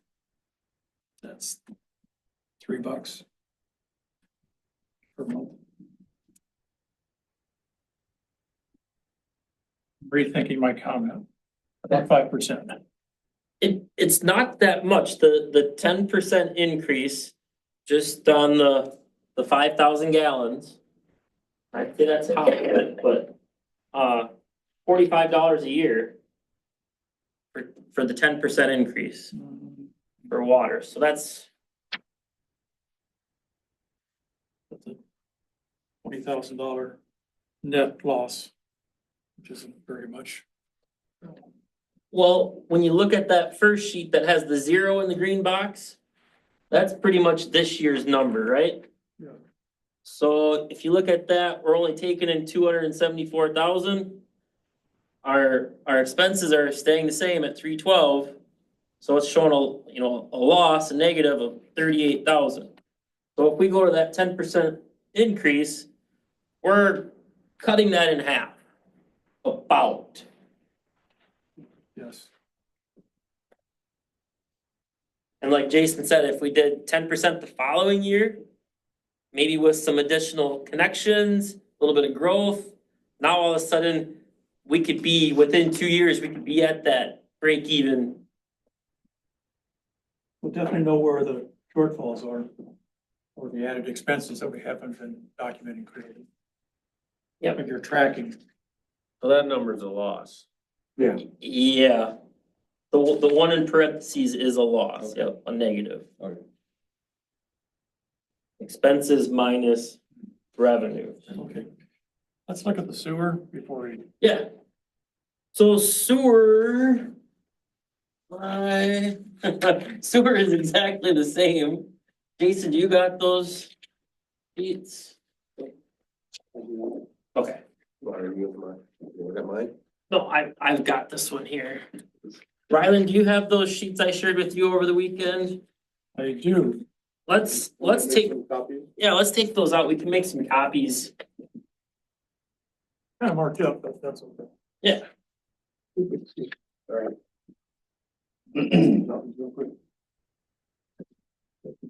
That's $3 per month. Rethinking my comment, about 5%. It's not that much, the 10% increase just on the 5,000 gallons. I'd say that's half of it, but, $45 a year for the 10% increase for water, so that's, That's a $20,000 net loss, which isn't very much. well, when you look at that first sheet that has the 0 in the green box, that's pretty much this year's number, right? Yeah. So if you look at that, we're only taking in 274,000. Our expenses are staying the same at 312. So it's showing a loss, a negative of 38,000. So if we go to that 10% increase, we're cutting that in half. About. Yes. And like Jason said, if we did 10% the following year, maybe with some additional connections, a little bit of growth, now all of a sudden, we could be, within 2 years, we could be at that break even. We'll definitely know where the shortfalls are, or the added expenses that we haven't been documenting clearly. Yep. Like you're tracking. So that number's a loss. Yeah. Yeah. The one in parentheses is a loss, yep, a negative. Okay. Expenses minus revenue. Okay. Let's look at the sewer before we. Yeah. So sewer. Sewer is exactly the same. Jason, you got those sheets? Okay. You got mine? No, I've got this one here. Ryland, do you have those sheets I shared with you over the weekend? I do. Let's take, let's take those out. We can make some copies. Kind of marked up, but that's okay. Yeah. All right. Real quick.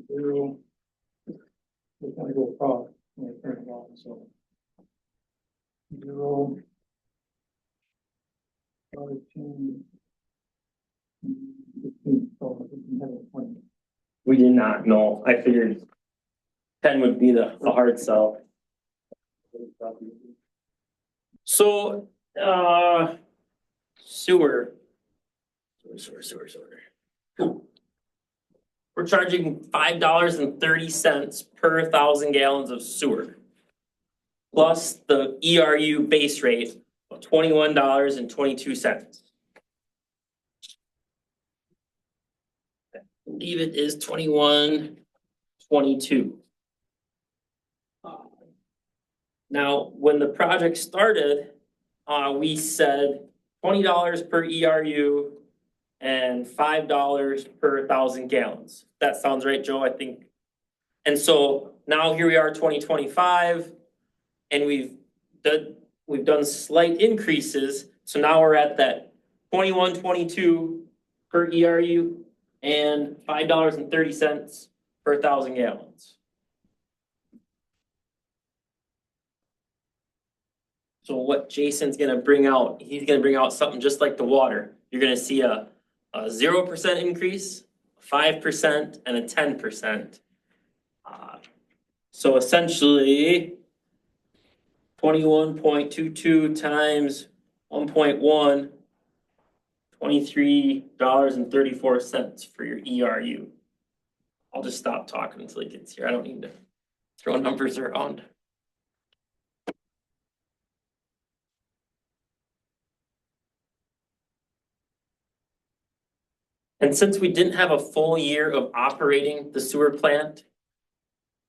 Zero. We're gonna go across. I'm gonna turn it off, so. 0. 13. 15. So we have a 20. We did not know. I figured 10 would be the hard sell. So, sewer. We're charging $5.30 per 1,000 gallons of sewer. Plus the ERU base rate of $21.22. I believe it is 21.22. Now, when the project started, we said $20 per ERU and $5 per 1,000 gallons. That sounds right, Joe, I think. And so now here we are, 2025, and we've done slight increases. So now we're at that 21.22 per ERU and $5.30 per 1,000 gallons. So what Jason's gonna bring out, he's gonna bring out something just like the water. You're gonna see a 0% increase, 5%, and a 10%. So essentially, 21.22 times 1.1, $23.34 for your ERU. I'll just stop talking until he gets here. I don't need to throw numbers around. And since we didn't have a full year of operating the sewer plant,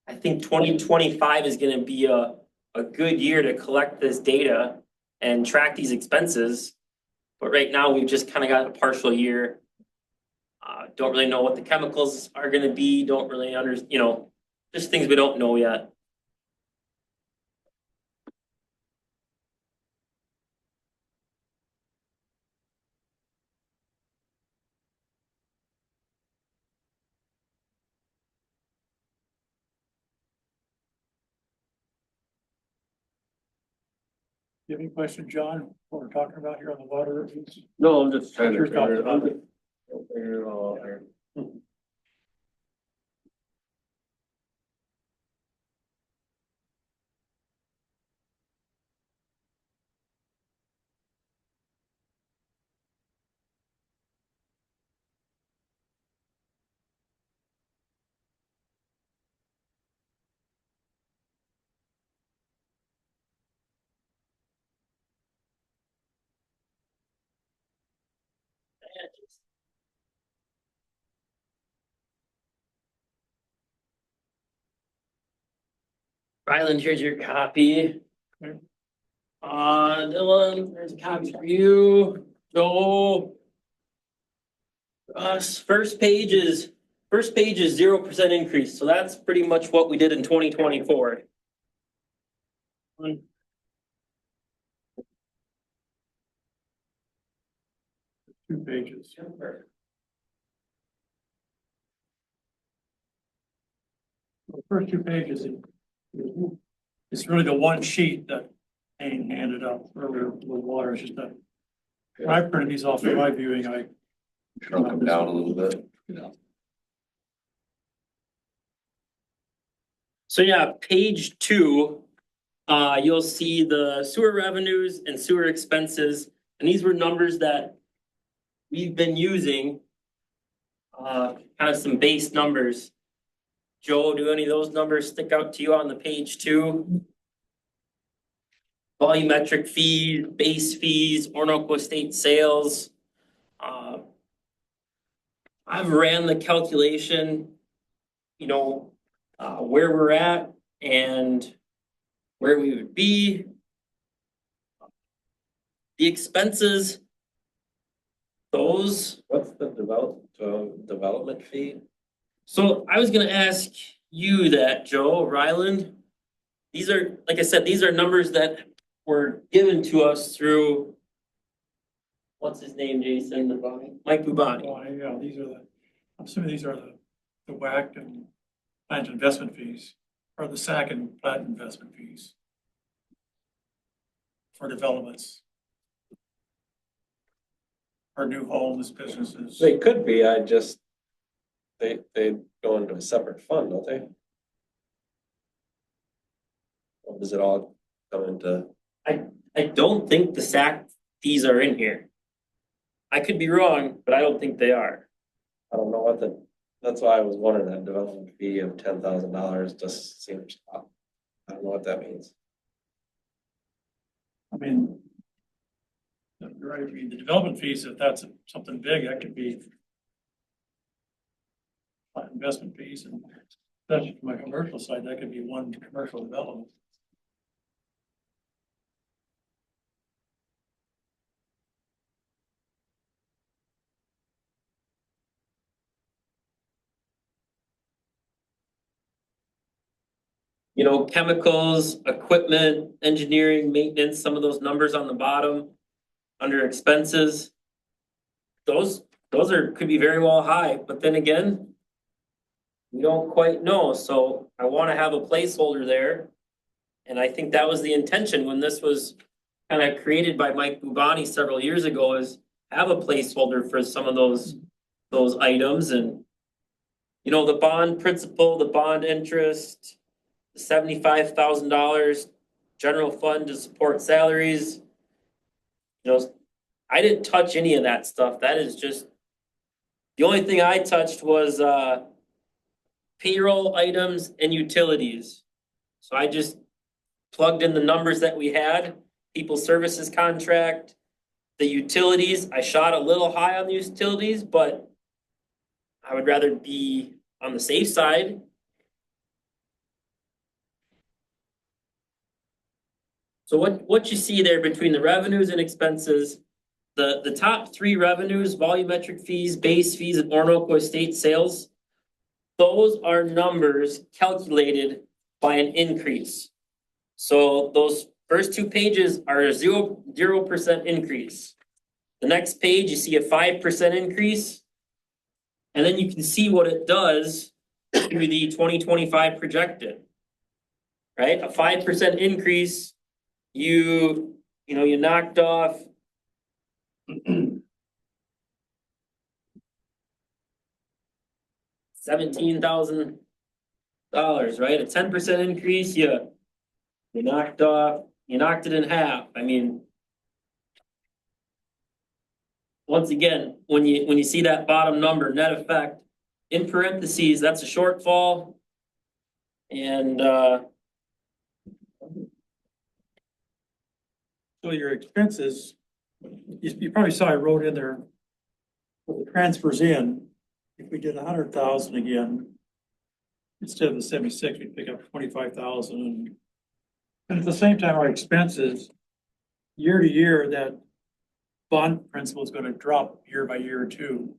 I think 2025 is gonna be a good year to collect this data and track these expenses. But right now, we've just kind of got a partial year. Don't really know what the chemicals are gonna be, don't really just things we don't know yet. You have any question, John, what we're talking about here on the water reviews? No, I'm just trying to figure it out. Figure it all out here. Ryland, here's your copy. Okay. Dylan, there's a copy for you. Joel. Us, first page is 0% increase, so that's pretty much what we did in 2024. Two pages. The first two pages, it's really the one sheet that Ann handed out earlier with water, it's just that. When I printed these off for my viewing, I. Shrunk them down a little bit. So yeah, page 2, you'll see the sewer revenues and sewer expenses, and these were numbers that we've been using. Kind of some base numbers. Joe, do any of those numbers stick out to you on the page 2? Volumetric fees, base fees, Orinoco State sales. I've ran the calculation, where we're at and where we would be. The expenses, those. What's the development fee? So I was gonna ask you that, Joe, Ryland. These are, like I said, these are numbers that were given to us through. What's his name, Jason? Mike Bubani. Oh, yeah, these are I'm assuming these are the WAC and plant investment fees, or the SAC and plant investment fees. For developments. For new homes, businesses. They could be, they go into a separate fund, don't they? Or does it all come into? I don't think the SAC fees are in here. I could be wrong, but I don't think they are. I don't know that's why I was wondering, that development fee of $10,000 just seems off. I don't know what that means. I mean. You're right, I mean, the development fees, if that's something big, that could be. Investment fees, and especially from my commercial side, that could be one commercial development. Chemicals, equipment, engineering, maintenance, some of those numbers on the bottom under expenses. Those could be very well high, but then again, we don't quite know, so I want to have a placeholder there. And I think that was the intention when this was kind of created by Mike Bubani several years ago, is have a placeholder for some of those items. And the bond principal, the bond interest, the $75,000 general fund to support salaries. You know, I didn't touch any of that stuff. That is just, the only thing I touched was, payroll items and utilities. So I just plugged in the numbers that we had, people services contract, the utilities. I shot a little high on the utilities, but I would rather be on the safe side. So what you see there between the revenues and expenses, the top three revenues, volumetric fees, base fees, and Orinoco Estate sales, those are numbers calculated by an increase. So those first two pages are a 0% increase. The next page, you see a 5% increase. And then you can see what it does through the 2025 projected. Right, a 5% increase, you knocked off $17,000, right? A 10% increase, you knocked it in half. I mean, once again, when you see that bottom number, net effect, in parentheses, that's a shortfall. And So your expenses, you probably saw I wrote in there, for the transfers in, if we did 100,000 again, instead of the 76, we'd pick up 25,000. And at the same time, our expenses, year to year, that bond principal is gonna drop year by year too.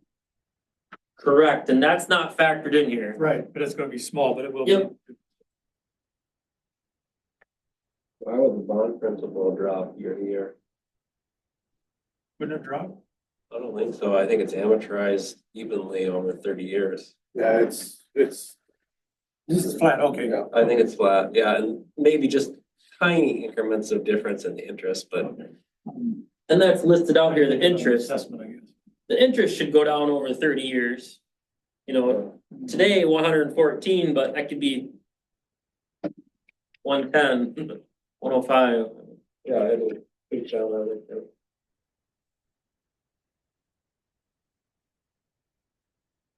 correct, and that's not factored in here. Right. But it's gonna be small, but it will be. Yep. Why would the bond principal drop year to year? Wouldn't it drop? I don't think so. I think it's amortized evenly over 30 years. Yeah, it's, This is flat, okay. yeah. I think it's flat, yeah, and maybe just tiny increments of difference in the interest, but Okay. And that's listed out here, the interest. Assessment, I guess. The interest should go down over 30 years. You know, today 114, but that could be 110, 105. yeah, it'll reach out on it.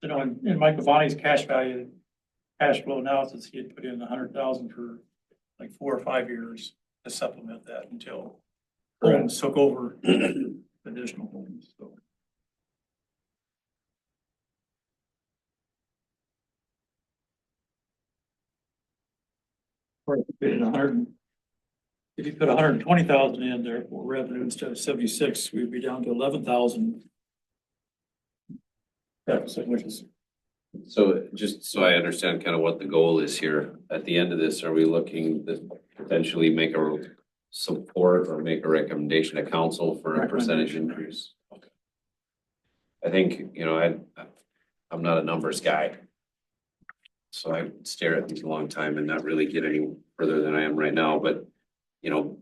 You know, in Mike Bavani's cash value, cash flow analysis, he had put in 100,000 for like 4 or 5 years to supplement that until Holmes took over additional homes, so. Or if you put in 100, if you put 120,000 in there for revenue instead of 76, we'd be down to 11,000. Deficit, which is So just so I understand kind of what the goal is here, at the end of this, are we looking to potentially make a support or make a recommendation to council for a percentage increase? Okay. I think, I'm not a numbers guy. So I stare at these a long time and not really get any further than I am right now, but,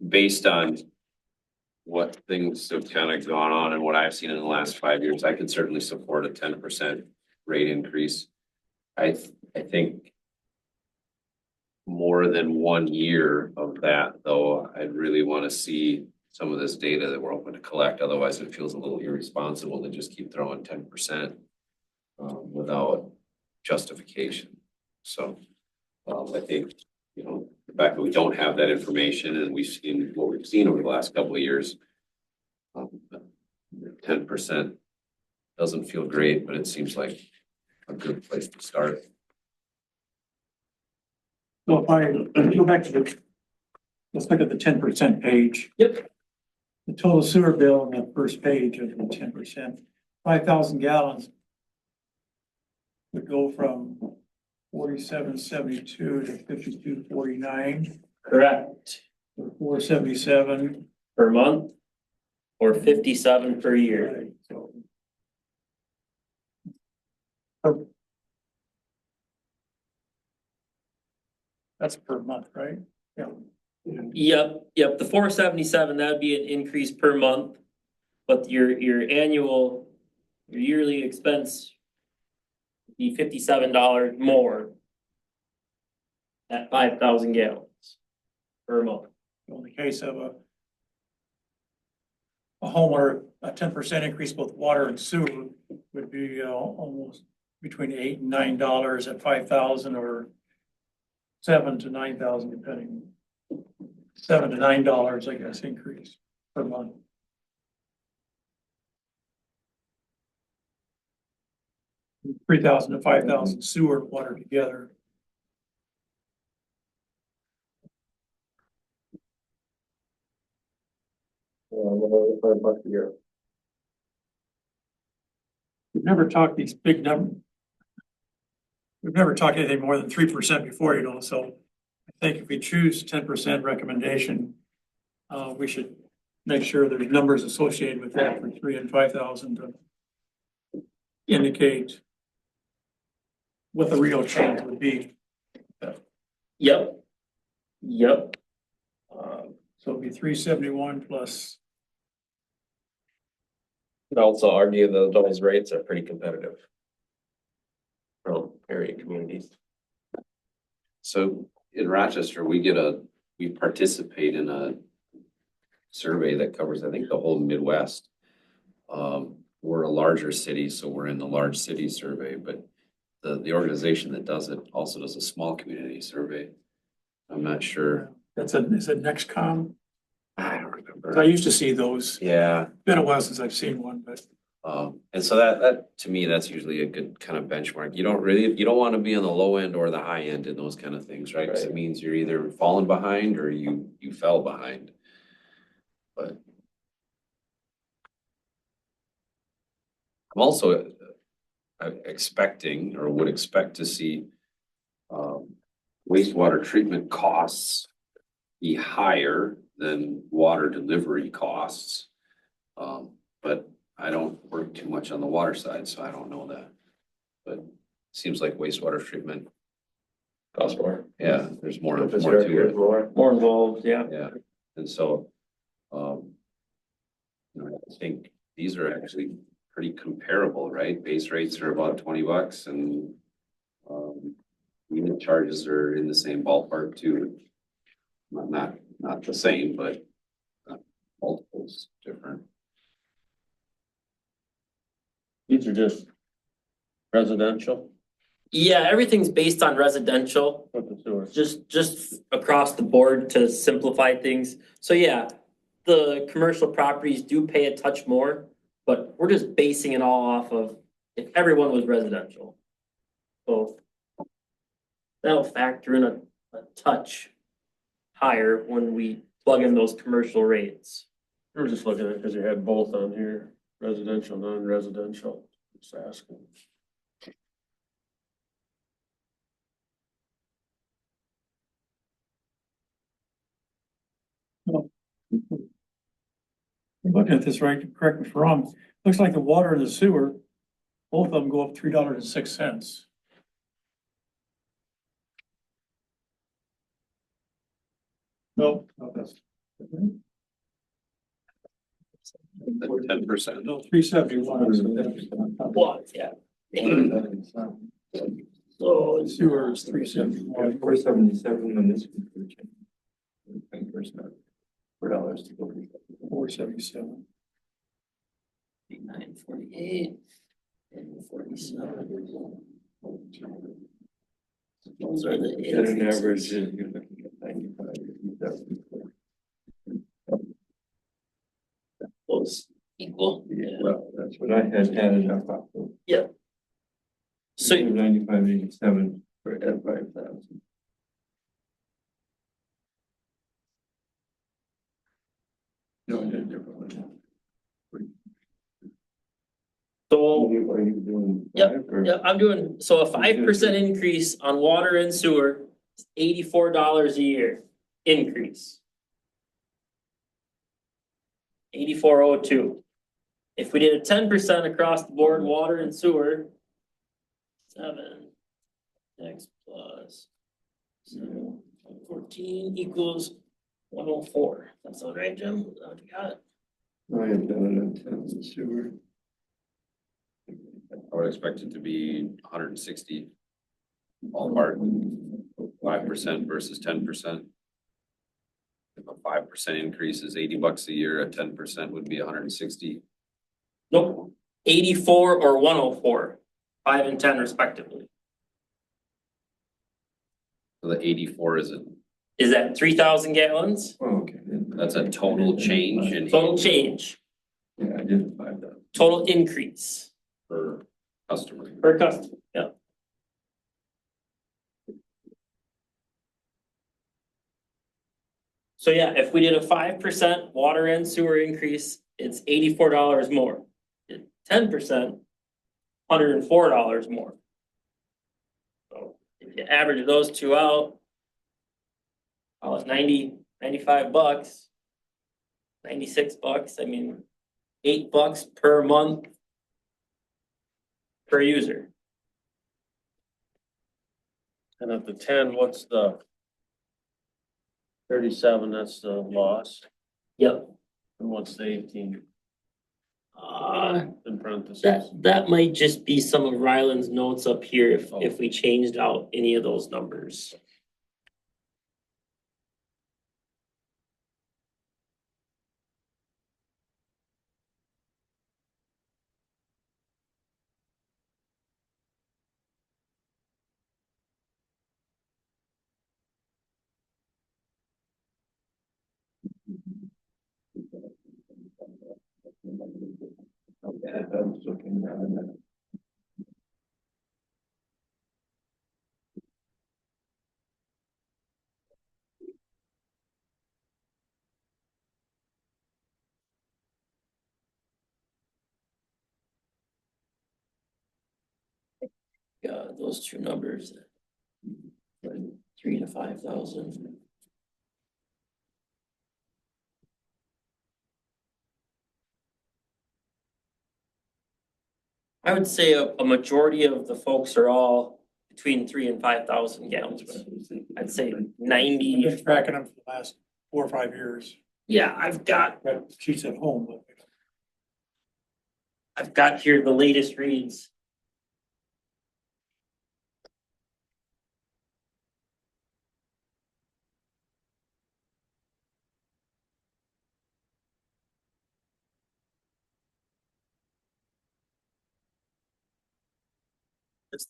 based on what things have kind of gone on and what I've seen in the last 5 years, I could certainly support a 10% rate increase. I think more than 1 year of that, though, I'd really want to see some of this data that we're hoping to collect. Otherwise, it feels a little irresponsible to just keep throwing 10% without justification. So I think, the fact that we don't have that information and we've seen what we've seen over the last couple of years, 10% doesn't feel great, but it seems like a good place to start. So if I go back to let's look at the 10% page. Yep. The total sewer bill on that first page of the 10%, 5,000 gallons would go from 47.72 to 52.49, Correct. or 477. Per month or 57 per year. Right, so. That's per month, right? Yeah. Yep, the 477, that'd be an increase per month. But your yearly expense would be $57 more at 5,000 gallons per month. In the case of a homeowner, a 10% increase, both water and sewer would be almost between $8 and $9 at 5,000 or $7 to $9,000 depending. $7 to $9, I guess, increase per month. 3,000 to 5,000 sewer, water together. $5 a year. We've never talked these big numbers. We've never talked anything more than 3% before, so I think if we choose 10% recommendation, we should make sure there's numbers associated with that for 3,000 and 5,000 to indicate what the real change would be. Yep. Yep. So it'd be 371 plus, Could also argue that those rates are pretty competitive from area communities. So in Rochester, we participate in a survey that covers, I think, the whole Midwest. We're a larger city, so we're in the large city survey, but the organization that does it also does a small community survey. I'm not sure. is it NextCom? I don't 'Cause I remember. used to see those. Yeah. Been a while since I've seen one, but And so that to me, that's usually a good kind of benchmark. You don't want to be on the low end or the high end in those kind of things, right? Because it means you're either falling behind or you fell behind. But I'm also expecting or would expect to see wastewater treatment costs be higher than water delivery costs. But I don't work too much on the water side, so I don't know that. But it seems like wastewater treatment, Cost more. yeah, there's more to it. More involved, yeah. Yeah, and so, I think these are actually pretty comparable, right? Base rates are about $20 and, unit charges are in the same ballpark too. Not the same, but multiples different. These are just residential Yeah, everything's based on residential, with the sewer. just across the board to simplify things. So yeah, the commercial properties do pay a touch more, but we're just basing it all off of if everyone was residential. So that'll factor in a touch higher when we plug in those commercial rates. We're just looking at it because you had both on here, residential, non-residential, just asking. looking at this right, correct me if I'm wrong, looks like the water and the sewer, both of them go up $3.06. No, that's. 10%. No, 371. Well, yeah. So Sewer is 371. 477 on this. 10%. $4 to go. 477. 948 and 47. Those are the At an average, increases. you're looking at 95. Those equal. Yeah. Well, that's what I had added up. So 95.87 for at 5,000. No, I did a different one. so Are you doing? Yep, five or- yeah, I'm doing, so a 5% increase on water and sewer, is $84 a year increase. 8402. If we did a 10% across the board, water and sewer, 7 x plus 7, 14 equals 104. That's all right, Jim? Is that what you got? I had done it on 10 sewer. I would expect it to be 160 ballpark, 5% versus 10%. 5% increase is $80 a year, a 10% would be $160. Nope, 84 or 104, 5 and 10 respectively. So the 84 Is that 3,000 gallons? Oh, okay. that's a total change in Total change, Yeah, I did 5,000. total increase per customer. per customer, yeah. So yeah, if we did a 5% water and sewer increase, it's $84 more. 10%, $104 more. So if you average those two out, call it 90, 95 bucks. 96 bucks, I mean, $8 per month per user. And at the 10, what's the 37, that's the loss, Yep. and what's the 18 in parentheses? That might just be some of Ryland's notes up here if we changed out any of those numbers. Yeah, I was looking at that. Yeah, those two numbers. 3 to 5,000. I would say a majority of the folks are all between 3 and 5,000 gallons. I'd say I've 90. been tracking them for the last 4 or 5 years. Yeah, I've got Sheets at home, but here the latest reads.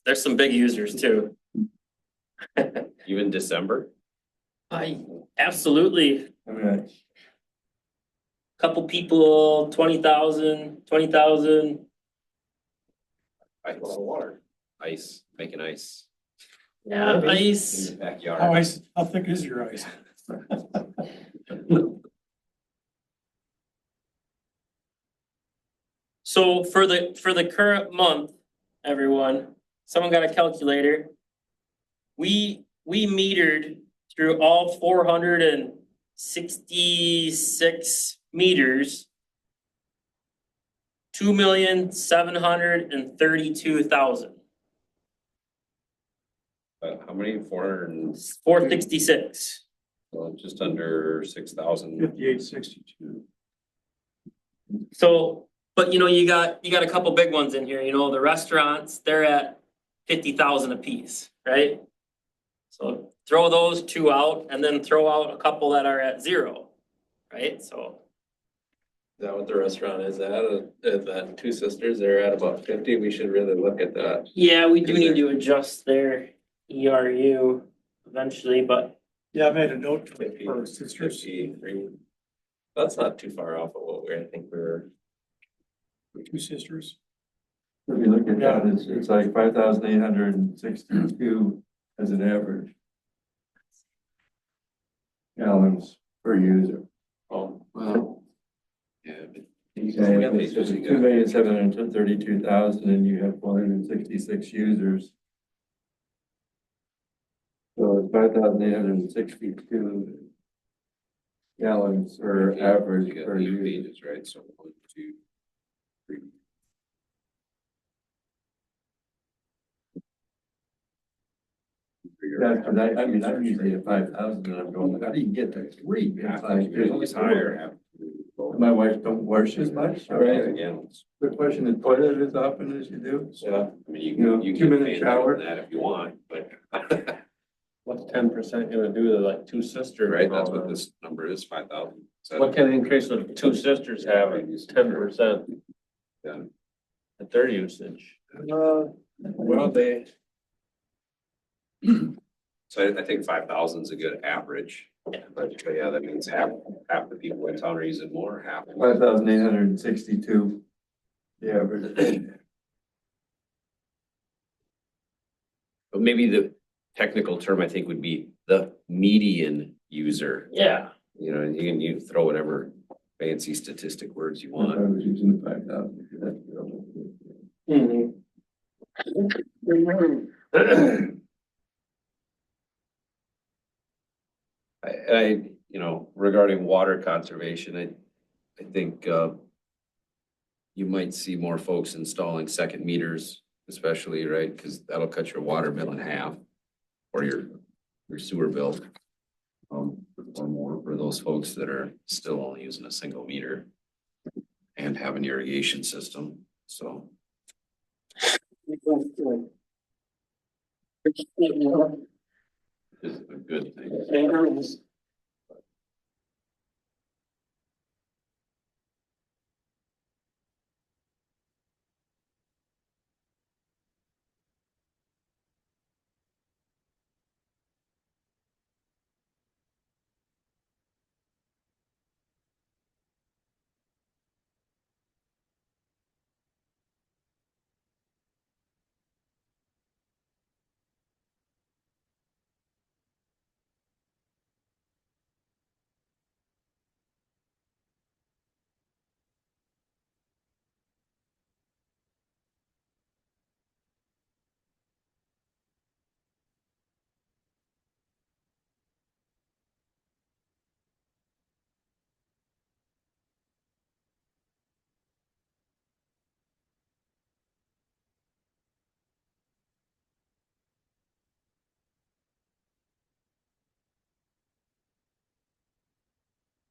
There's some big users too. Even December? Absolutely, I mean, couple people, 20,000. Ice. Water. Ice, making ice Yeah, in ice. the backyard. how thick is your ice? So for the current month, everyone, someone got a calculator. We metered through all 466 meters. 2,732,000. How many? 400 466. well, just under 6,000. 58.62. So, but you know, you got a couple big ones in here, you know, the restaurants, they're at 50,000 apiece, right? So throw those two out and then throw out a couple that are at 0, right? So. Is that what the restaurant is at? That Two Sisters, they're at about 50. We should really look at that. Yeah, we do need to adjust their ERU eventually, but Yeah, I made a note for 50, sisters. 53. That's not too far off of what I think we're. 2 sisters. if you look at that, it's like 5,862 as an average. Gallons per user. Oh, well. Yeah, but. And it's 2,732,000 and you have 466 users. So it's 5,862 gallons or average You got per 8 user. pages, right? So 1, 2, 3. That's, I mean, I'm usually at 5,000 and I'm going, how do you get to 3? It's like, It's higher. my wife don't wash as much, right? Gallons. The question, the toilet as often as you do? Yeah, I mean, You know, you 2 can minute pay shower. that if you want, but. what what's 10% gonna do to like Two Sisters? Right, and all that's what that? this number is, 5,000. What kind of increase would Two Sisters have at 10% Yeah. at their usage? Well, they, So I think 5,000 is a good average. But yeah, that means half the people in town are using more, half. 5,862. The average. But maybe the technical term I think would be the median user. Yeah. You know, and you throw whatever fancy statistic words you I want. was using the 5,000. You know, regarding water conservation, I think, you might see more folks installing second meters, especially, right? Cause that'll cut your water bill in half or your sewer bill. Or more for those folks that are still only using a single meter and have an irrigation system, so. Is a good thing.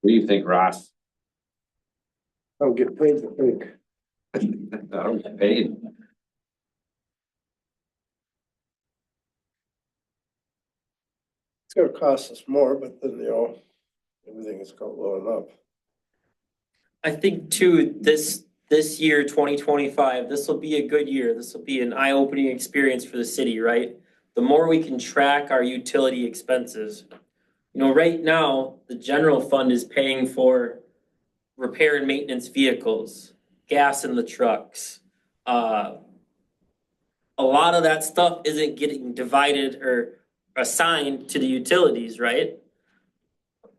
What do you think, Ross? I'll get paid to think. I don't get paid. It's gonna cost us more, but then, everything is going up. I think too, this year, 2025, this will be a good year. This will be an eye-opening experience for the city, right? The more we can track our utility expenses. You know, right now, the general fund is paying for repair and maintenance vehicles, gas in the trucks. A lot of that stuff isn't getting divided or assigned to the utilities, right?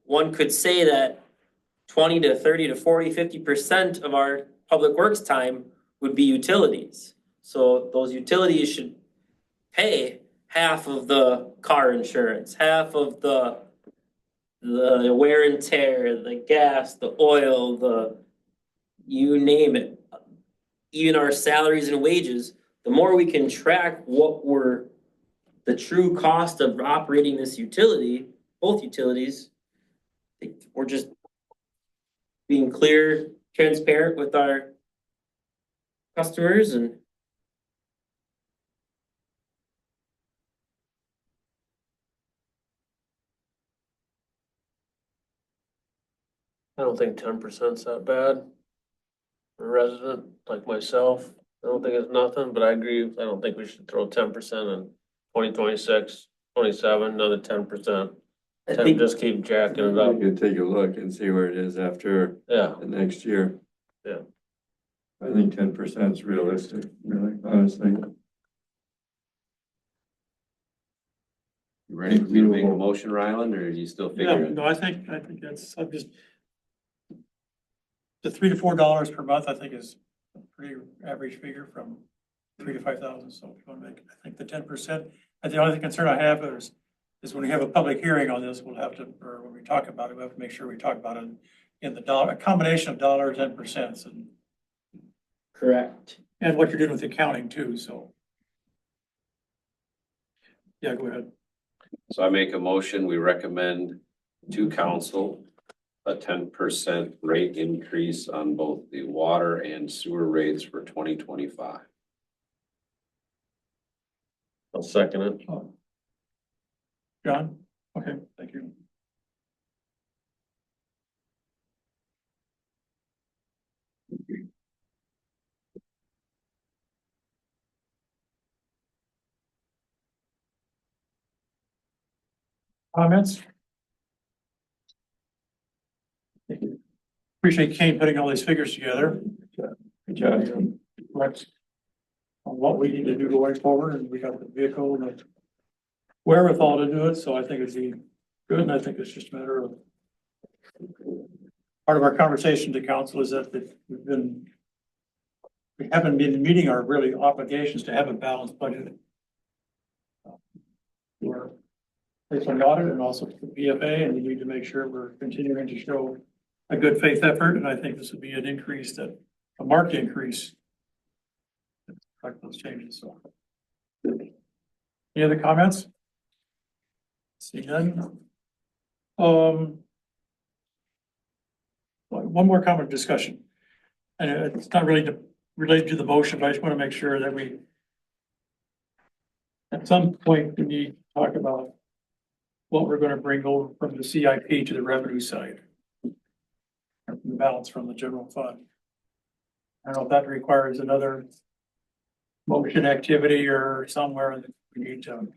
One could say that 20 to 30 to 40, 50% of our public works time would be utilities. So those utilities should pay half of the car insurance, half of the wear and tear, the gas, the oil, you name it. Even our salaries and wages, the more we can track the true cost of operating this utility, both utilities, I think we're just being clear, transparent with our customers and I don't think 10%'s that bad. A resident like myself, I don't think it's nothing, but I agree, I don't think we should throw 10% in 2026, 27, another 10%. I think Just keep jacking it up, You can take a look and see where it is after yeah. the next year. Yeah. I think 10% is realistic, really, honestly. You ready for me to make a motion, Ryland, or are you still Yeah, figuring? no, I think I'm just. The $3 to $4 per month, I think is a pretty average figure from 3,000 to 5,000, so if you want to make, I think the 10%. And the only concern I have is when we have a public hearing on this, we'll have to, or when we talk about it, we have to make sure we talk about it in the dollar, a combination of dollars and percents correct. and what you're doing with accounting too, so. Yeah, go ahead. So I make a motion, we recommend to council a 10% rate increase on both the water and sewer rates for 2025. I'll second it. John? Okay, thank you. Comments? Appreciate Kane putting all these figures together. Good job. Right. On what we need to do going forward, and we got the vehicle and the wherewithal to do it, so I think it'd be good, and I think it's just a matter of part of our conversation to council is that we haven't been meeting our really obligations to have a balanced budget. We're based on the audit and also the BFA, and we need to make sure we're continuing to show a good faith effort, and I think this would be an increase a marked increase. Like those changes, so. Any other comments? See none. One more comment discussion. And it's not really related to the motion, but I just want to make sure that we at some point we need to talk about what we're going to bring over from the CIP to the revenue side. And the balance from the general fund. I don't know if that requires another motion activity or somewhere that we need to.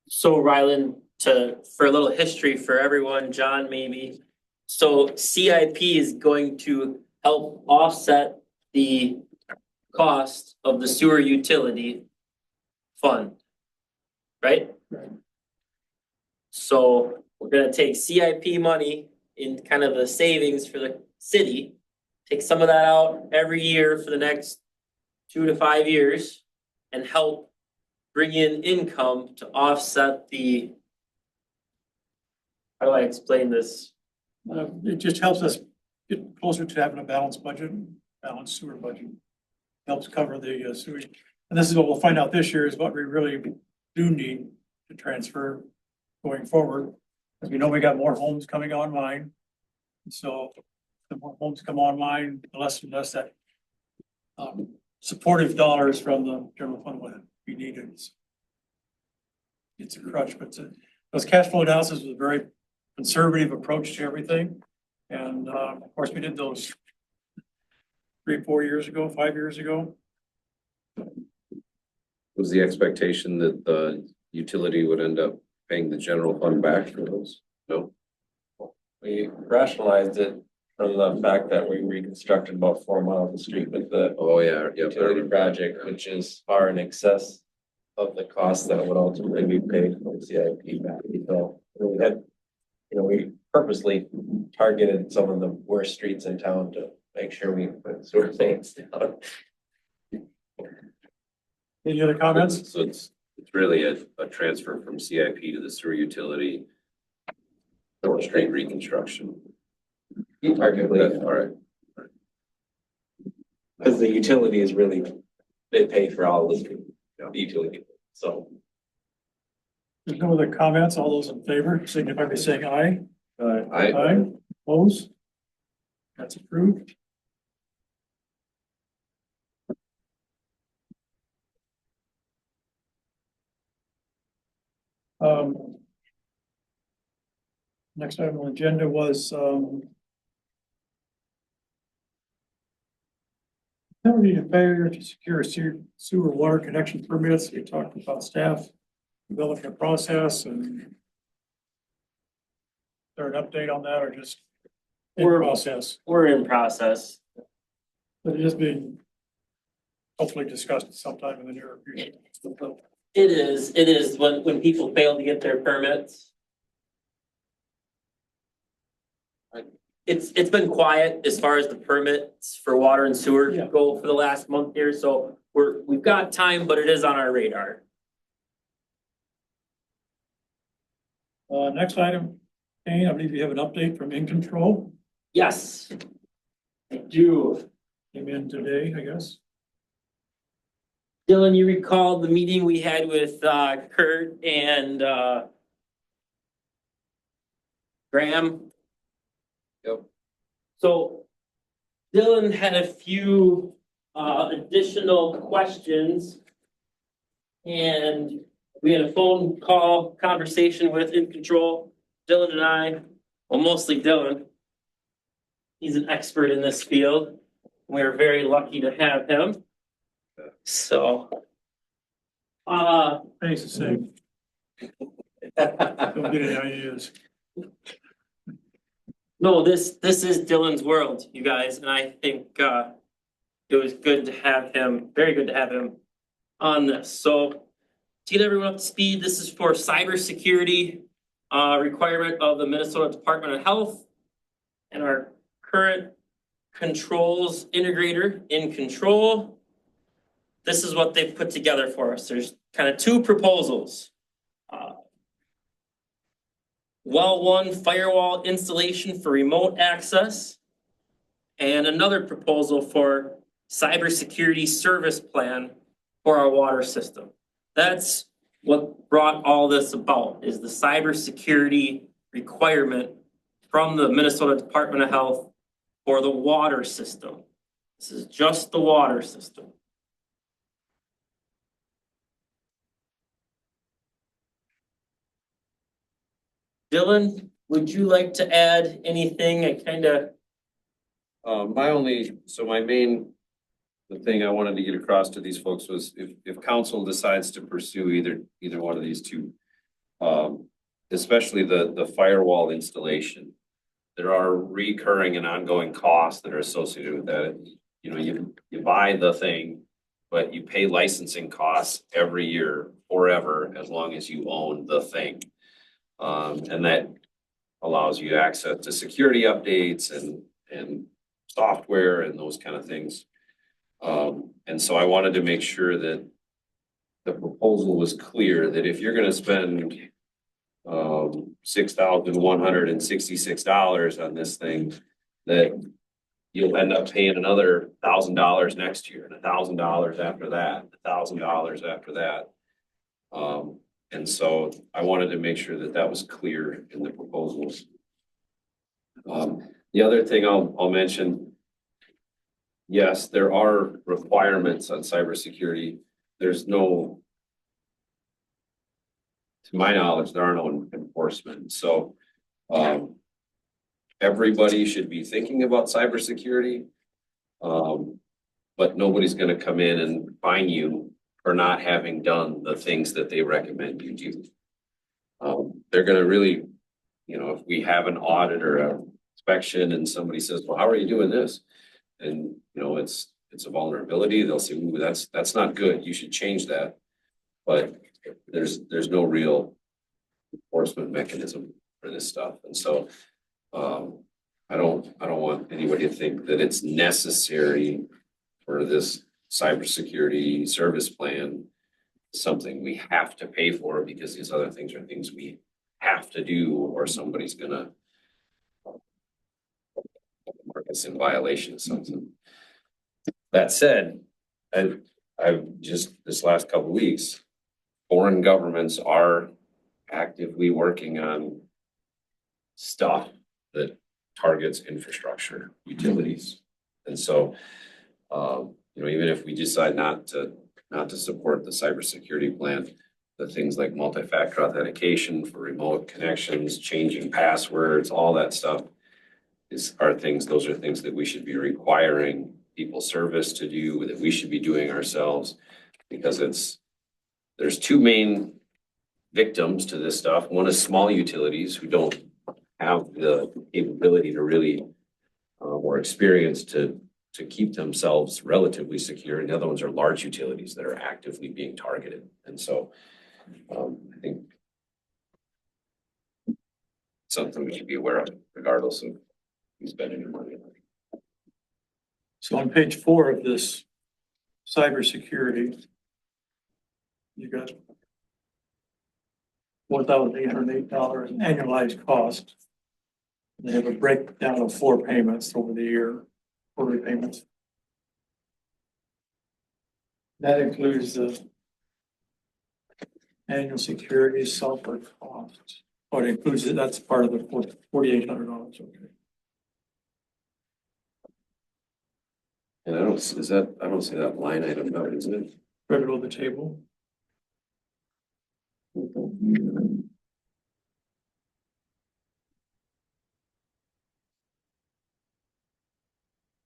So Ryland, for a little history for everyone, John maybe. So CIP is going to help offset the cost of the sewer utility fund. Right? Right. So we're gonna take CIP money in kind of the savings for the city. Take some of that out every year for the next 2 to 5 years and help bring in income to offset how do I explain this? It just helps us get closer to having a balanced budget, balanced sewer budget. Helps cover the sewage. And this is what we'll find out this year is what we really do need to transfer going forward. As we know, we got more homes coming online. So the more homes come online, the less and less that supportive dollars from the general fund will be needed. It's a crutch, but those cash flow analysis was a very conservative approach to everything. And of course, we did those 3, 4 years ago, 5 years ago. Was the expectation that the utility would end up paying the general fund back for those? No? We rationalized it from the fact that we reconstructed about 4 miles of street with the Oh, yeah, yeah. utility project, which is far in excess of the cost that would ultimately be paid from CIP back. So we had, we purposely targeted some of the worst streets in town to make sure we put sewer things down. Any other comments? So it's really a transfer from CIP to the sewer utility or street reconstruction. Arguably, All right. because the utility is really, they pay for all the street, the utility, so. There's no other comments. All those in favor, signify by saying aye. I, Opposed? That's approved. Next item on the agenda was penalty to failure to secure a sewer water connection permits. We talked about staff developing a process, and is there an update on that or just in process? We're in process. But it has been hopefully discussed sometime in the near future. It is when people fail to get their permits. It's been quiet as far as the permits for water and sewer Yeah. go for the last month here, so we've got time, but it is on our radar. Next item, Kane, I believe you have an update from In Control. Yes. I do. Came in today, I guess. Dylan, you recall the meeting we had with Kurt and Graham? Yep. So Dylan had a few additional questions. And we had a phone call conversation with In Control, Dylan and I, well, mostly Dylan. He's an expert in this field. We're very lucky to have him. So. Thanks the same. Don't get any ideas. No, this is Dylan's world, you guys, and I think it was good to have him, very good to have him on this. So to get everyone up to speed, this is for cybersecurity requirement of the Minnesota Department of Health and our current controls integrator In Control. This is what they've put together for us. There's kind of two proposals. Well one firewall installation for remote access. And another proposal for cybersecurity service plan for our water system. That's what brought all this about, is the cybersecurity requirement from the Minnesota Department of Health for the water system. This is just the water system. Dylan, would you like to add anything? I kind of. The thing I wanted to get across to these folks was if council decides to pursue either one of these two, especially the firewall installation, there are recurring and ongoing costs that are associated with that. You know, you buy the thing, but you pay licensing costs every year forever as long as you own the thing. And that allows you access to security updates and software and those kind of things. And so I wanted to make sure that the proposal was clear that if you're gonna spend $6,166 on this thing, that you'll end up paying another $1,000 next year and $1,000 after that, $1,000 after that. And so I wanted to make sure that that was clear in the proposals. The other thing I'll mention, yes, there are requirements on cybersecurity. There's no, to my knowledge, there are no enforcement. So everybody should be thinking about cybersecurity, but nobody's going to come in and fine you for not having done the things that they recommend you do. They're going to really, you know, if we have an audit or an inspection and somebody says, well, how are you doing this? And, you know, it's a vulnerability. They'll say, ooh, that's not good. You should change that. But there's no real enforcement mechanism for this stuff. And so I don't want anybody to think that it's necessary for this cybersecurity service plan, something we have to pay for because these other things are things we have to do, or somebody's gonna mark us in violation of something. That said, I've just this last couple of weeks, foreign governments are actively working on stuff that targets infrastructure, utilities. And so you know, even if we decide not to support the cybersecurity plan, the things like multi-factor authentication for remote connections, changing passwords, all that stuff those are things that we should be requiring people service to do, that we should be doing ourselves, because there's two main victims to this stuff. One is small utilities who don't have the capability to really or experience to keep themselves relatively secure. And the other ones are large utilities that are actively being targeted. And so I think something we should be aware of regardless of who's spending your money. So on page 4 of this cybersecurity, you got $1,808 annualized cost. They have a breakdown of 4 payments over the year, quarterly payments. That includes the annual security software costs. Oh, it includes it. That's part of the $4,800. Okay. And I don't see that line item out, isn't it? Right below the table.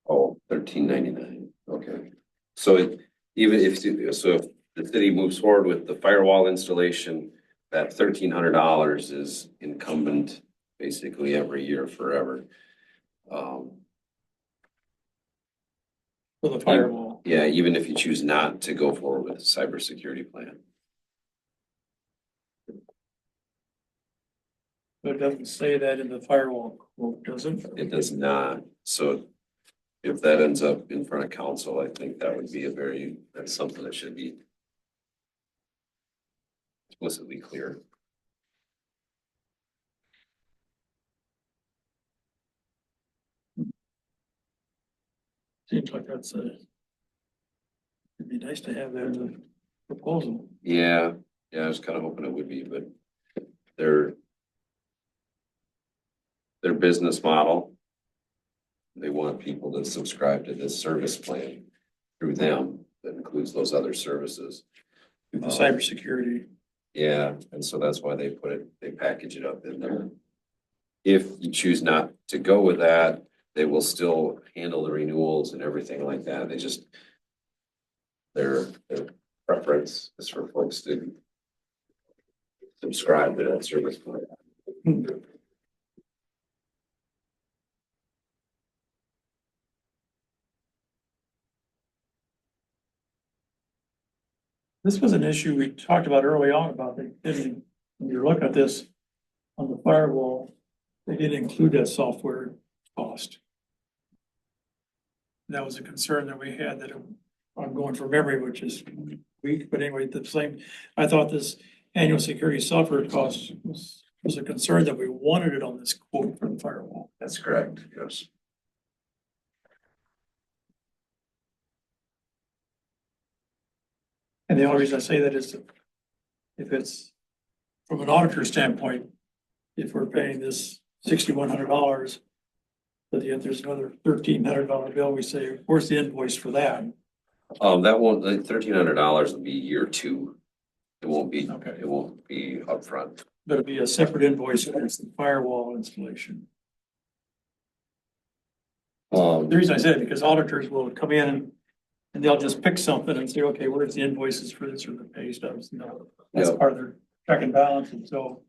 Oh, $13.99. Okay. So even if, so if the city moves forward with the firewall installation, that $1,300 is incumbent basically every year forever. For the firewall. Yeah, even if you choose not to go forward with a cybersecurity plan. But it doesn't say that in the firewall quote, does it? It does not. So if that ends up in front of council, I think that would be that's something that should be explicitly clear. Seems like it'd be nice to have that in the proposal. Yeah, I was kind of hoping it would be, but their business model, they want people to subscribe to this service plan through them that includes those other services. With the cybersecurity. Yeah, and so that's why they package it up in there. If you choose not to go with that, they will still handle the renewals and everything like that. They just, their preference is for folks to subscribe to that service plan. This was an issue we talked about early on about when you look at this on the firewall, they didn't include that software cost. That was a concern that we had that I'm going from memory, which is weak, but anyway, I thought this annual security software cost was a concern that we wanted it on this quote for the firewall. That's correct, yes. And the only reason I say that is if it's from an auditor standpoint, if we're paying this $6,100, but yet there's another $1,300 bill, we say, where's the invoice for that? That won't, the $1,300 will be year 2. It won't be, Okay. it won't be upfront. But it'd be a separate invoice against the firewall installation. The reason I said it, because auditors will come in and they'll just pick something and say, okay, where's the invoices for this or the pay stubs? No, that's Yeah. part of their check and balance, and so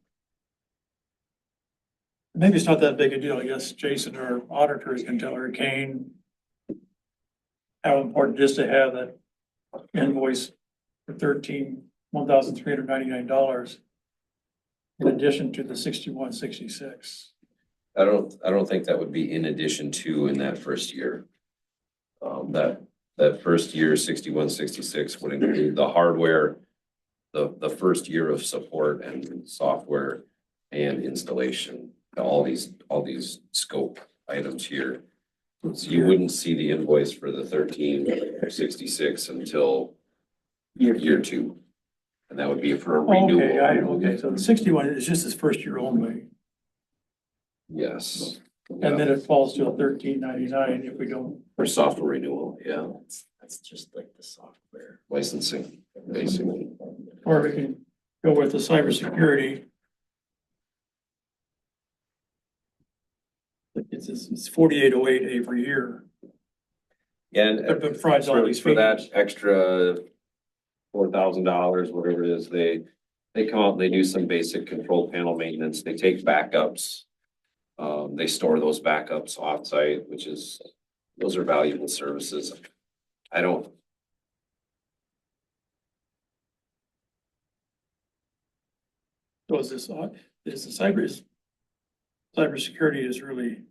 maybe it's not that big a deal. I guess Jason or auditors can tell her, Kane, how important it is to have that invoice for $1,399 in addition to the $61.66. I don't think that would be in addition to in that first year. That first year, 6166 would include the hardware, the first year of support and software and installation, all these scope items here. So you wouldn't see the invoice for the 1366 until year 2. And that would be for a renewal. Okay, so the 61 is just his first year only, Yes. and then it falls to a $13.99 if we don't. For software renewal, yeah, That's just like the software. licensing, basically. Or we can go with the cybersecurity. It's 4808 every year, And but provides all these for that features. extra $4,000, whatever it is, they come out and they do some basic control panel maintenance. They take backups. They store those backups offsite, those are valuable services. So is cybersecurity is really.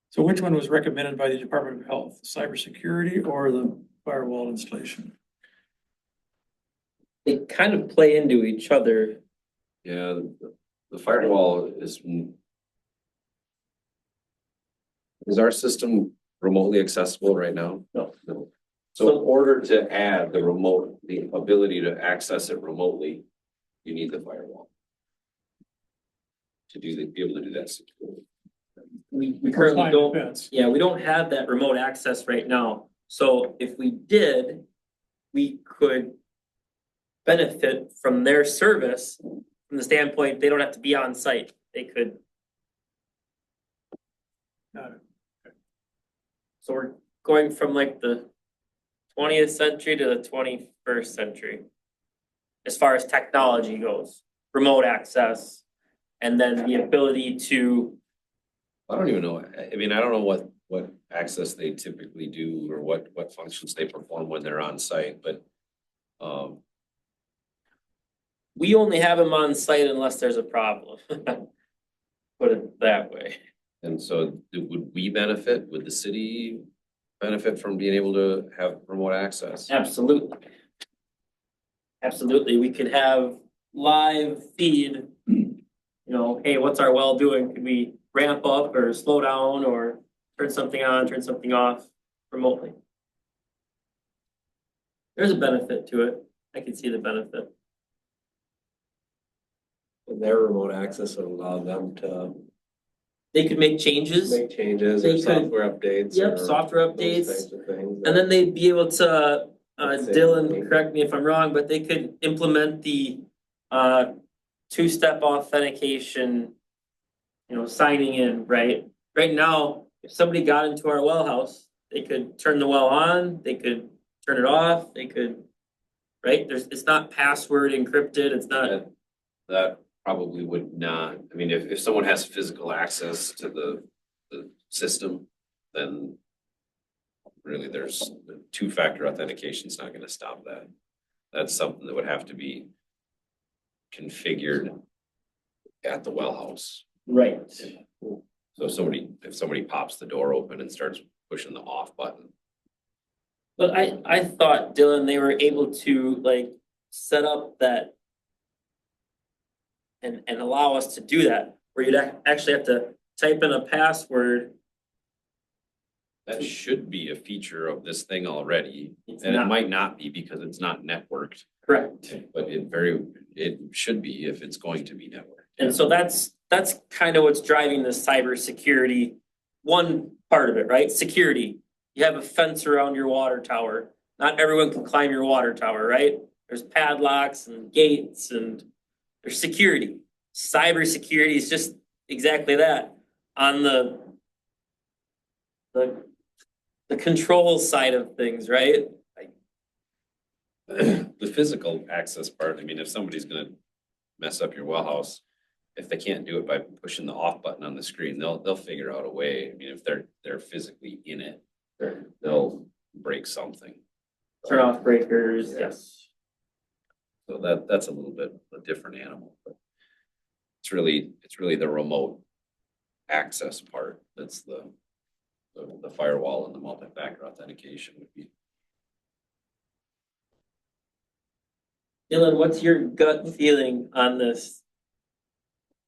So which one was recommended by the Department of Health, cybersecurity or the firewall installation? They kind of play into each other. Yeah, the firewall is our system remotely accessible right now? No. So in order to add the ability to access it remotely, you need the firewall. Be able to do that securely. We currently Line don't, defense. yeah, we don't have that remote access right now. So if we did, we could benefit from their service from the standpoint, they don't have to be on site. They could. Got it. So we're going from like the 20th century to the 21st century. As far as technology goes, remote access, and then the ability to, I don't even know, I mean, I don't know what access they typically do or what functions they perform when they're on site, but. we only have them on site unless there's a problem. Put it that way. And so would we benefit, would the city benefit from being able to have remote access? Absolutely. Absolutely, we could have live feed, you know, hey, what's our well doing? Could we ramp up or slow down or turn something on, turn something off remotely? There's a benefit to it. I can see the benefit. And their remote access would allow them to They could make changes. make changes They or could- software updates. Yep, or software those updates. types of things. And then they'd be able to, Let's say- Dylan, correct me if I'm wrong, but they could implement the two-step authentication, you know, signing in, right? Right now, if somebody got into our well house, they could turn the well on, they could turn it off, they could, right? It's not password encrypted, it's not, That probably would not, I mean, if someone has physical access to the system, then really there's the two-factor authentication is not gonna stop that. That's something that would have to be configured at the well house. right. So if somebody pops the door open and starts pushing the off button, But I thought, Dylan, they were able to like set up that and allow us to do that, where you'd actually have to type in a password. that should be a feature of this thing already. It's And it not might not be because it's not networked, correct. but it should be if it's going to be networked. And so that's kind of what's driving the cybersecurity, one part of it, right? Security. You have a fence around your water tower. Not everyone can climb your water tower, right? There's padlocks and gates and there's security. Cybersecurity is just exactly that. On the control side of things, right? The physical access part, I mean, if somebody's gonna mess up your well house, if they can't do it by pushing the off button on the screen, they'll figure out a way. I mean, if they're physically in it, they'll break something. Turn off breakers, Yeah. yes. So that's a little bit a different animal, but it's really the remote access part that's the firewall and the multi-factor authentication would be. Dylan, what's your gut feeling on this?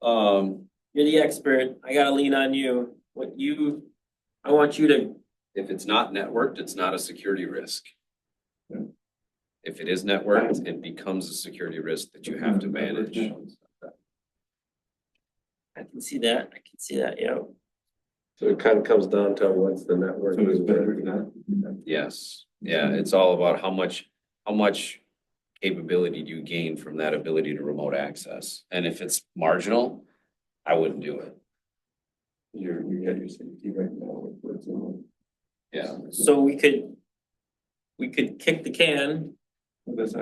Um, You're the expert. I gotta lean on you. I want you to, if it's not networked, it's not a security risk. If it is networked, it becomes a security risk that you have to manage. I can see that. Yeah. So it kind of comes down to what's the network. So it's better than that. Yes, yeah, it's all about how much capability do you gain from that ability to remote access? And if it's marginal, I wouldn't do it. You got your safety right now with what's in Yeah, So we could kick the can. It's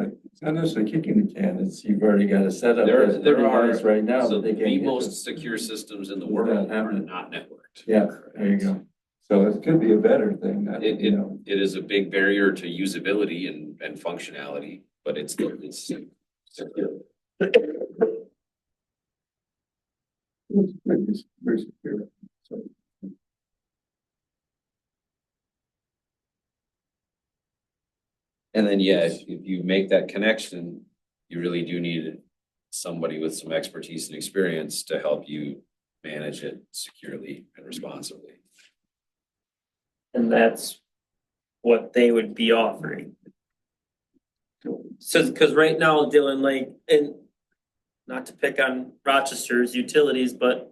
not necessarily kicking the can, it's you've already got a setup. There- that's there pretty are- nice right now, so but they the can't get most secure systems in the It's world not are happening. not networked. Yeah, there you go. So it could be a better thing, that, It- you know. It is a big barrier to usability and functionality, but it's secure. It's very secure. So, And then, yeah, if you make that connection, you really do need somebody with some expertise and experience to help you manage it securely and responsibly. And that's what they would be offering. So, cause right now, Dylan, like, and not to pick on Rochester's utilities, but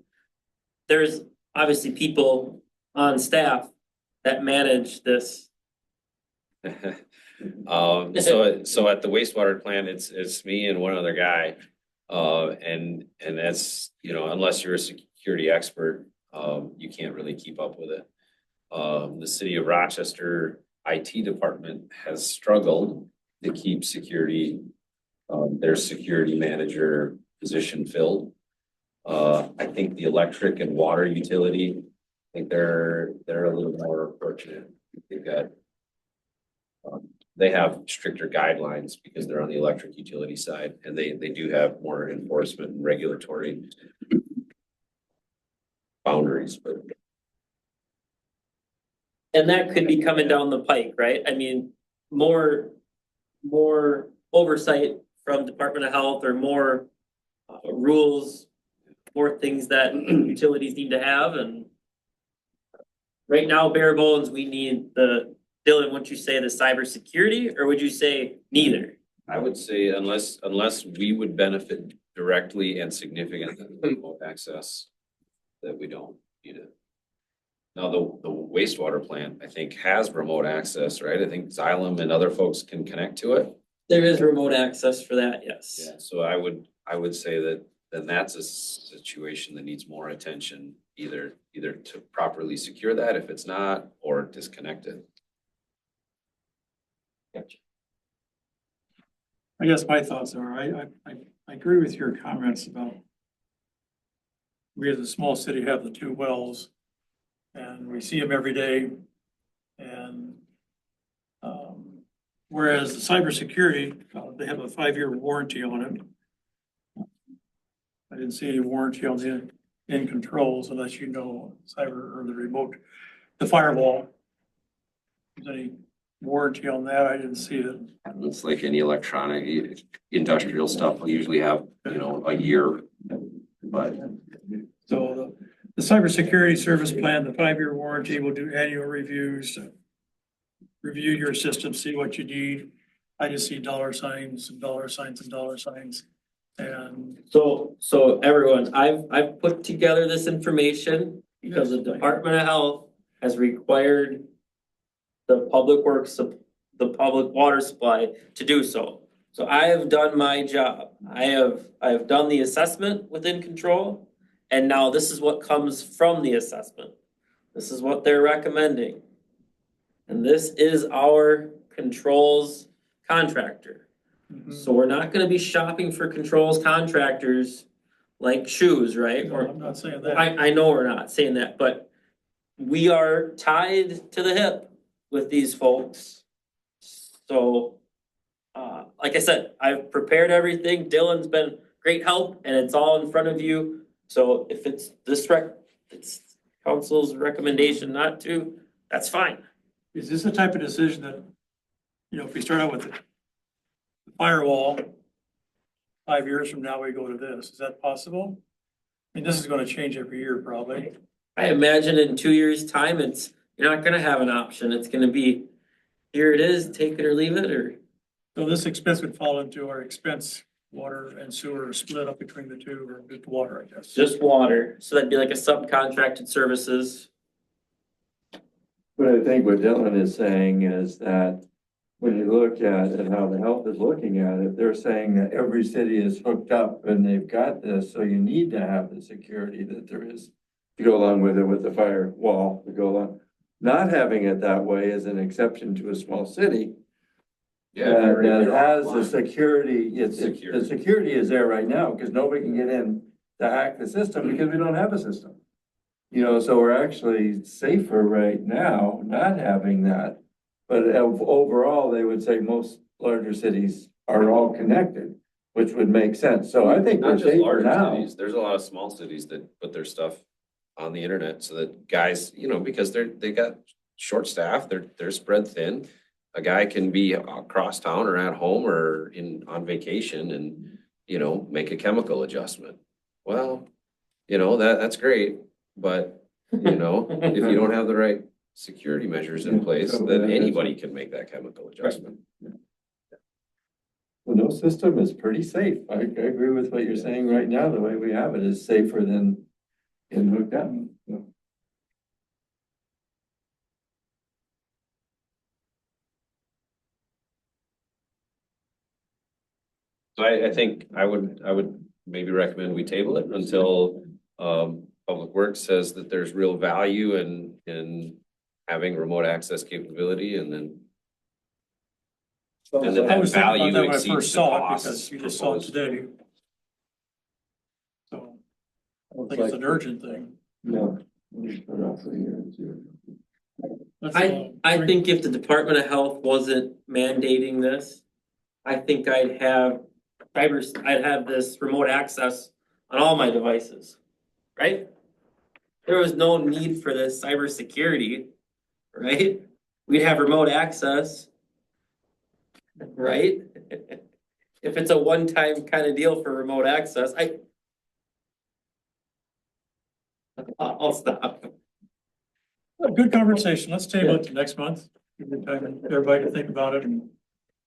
there's obviously people on staff that manage this. So at the wastewater plant, it's me and one other guy. And that's, you know, unless you're a security expert, you can't really keep up with it. The city of Rochester IT department has struggled to keep security, their security manager position filled. I think the electric and water utility, I think they're a little more fortunate. They've got, they have stricter guidelines because they're on the electric utility side, and they do have more enforcement and regulatory boundaries, but And that could be coming down the pike, right? I mean, more oversight from Department of Health or more rules, more things that utilities need to have and right now, bare bones, we need Dylan, would you say the cybersecurity or would you say neither? I would say unless we would benefit directly and significantly from remote access, that we don't need it. Now, the wastewater plant, I think, has remote access, right? I think Xylem and other folks can connect to it. There is remote access for that, yes. Yeah, so I would say that then that's a situation that needs more attention, either to properly secure that if it's not, or disconnect it. Gotcha. I guess my thoughts are, I agree with your comments about we as a small city have the two wells and we see them every day. And whereas the cybersecurity, they have a 5-year warranty on it. I didn't see any warranty on the in controls unless you know cyber or the remote, the firewall. Is there any warranty on that? I didn't see it. It's like any electronic, industrial stuff, we usually have, you know, a year, but So the cybersecurity service plan, the 5-year warranty will do annual reviews. Review your system, see what you need. I just see dollar signs and dollar signs and dollar signs. And So everyone, I've put together this information because the Department of Health has required the public works, the public water supply to do so. So I have done my job. I have done the assessment within control. And now this is what comes from the assessment. This is what they're recommending. And this is our controls contractor. So we're not gonna be shopping for controls contractors like shoes, right? no, Or I'm not saying that. I know we're not saying that, but we are tied to the hip with these folks. So, like I said, I've prepared everything. Dylan's been great help and it's all in front of you. So if it's it's council's recommendation not to, that's fine. Is this the type of decision that, you know, if we start out with the firewall, 5 years from now, we go to this, is that possible? I mean, this is gonna change every year probably. I imagine in 2 years' time, you're not gonna have an option. It's gonna be, here it is, take it or leave it, or So this expense would fall into our expense, water and sewer split up between the two, or just water, I guess. just water. So that'd be like a subcontracted services. But I think what Dylan is saying is that when you look at it, how the health is looking at it, they're saying that every city is hooked up and they've got this, so you need to have the security that there is to go along with it, with the firewall to go along. Not having it that way is an exception to a small city. And that has the security, the security is there right now, because nobody can get in to hack the system because we don't have a system. You know, so we're actually safer right now not having that. But overall, they would say most larger cities are all connected, which would make sense. So I think we're not just safer large now. cities, there's a lot of small cities that put their stuff on the internet so that guys, you know, because they got short staff, they're spread thin. A guy can be across town or at home or on vacation and, you know, make a chemical adjustment. Well, you know, that's great, but you know, if you don't have the right security measures in place, then anybody can make that chemical adjustment. Well, no system is pretty safe. I agree with what you're saying right now. The way we have it is safer than in hooked up. So I think I would maybe recommend we table it until, Public Works says that there's real value in having remote access capability and then. And then I that was thinking about value that when I exceeds first the saw it, costs because you just saw it proposed. today. So I don't think it's an urgent thing. No. That's, I think if the Department of Health wasn't mandating this, I think I'd have this remote access on all my devices, right? There was no need for this cybersecurity, right? We'd have remote access, right? If it's a one-time kind of deal for remote access, I'll stop. A good conversation. Let's table it to next month. Give the time everybody to think about it and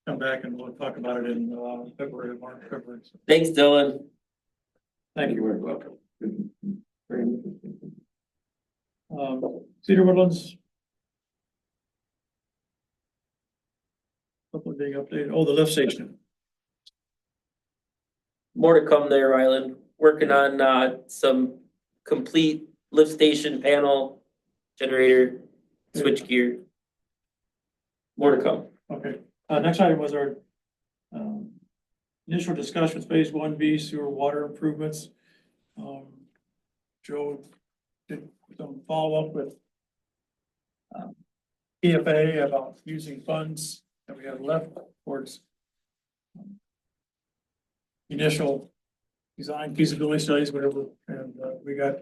come back and we'll talk about it in February, March, February. So, Thanks, Dylan. thank you. You're welcome. Very interesting. Cedar Woodlands. Hopefully being updated. Oh, the lift station. More to come there, Ryland. Working on some complete lift station panel, generator, switch gear. More to come. Okay, next item was our initial discussion with phase 1B sewer water improvements. Joe did some follow-up with PFA about using funds that we have left towards initial design feasibility studies, whatever, and we got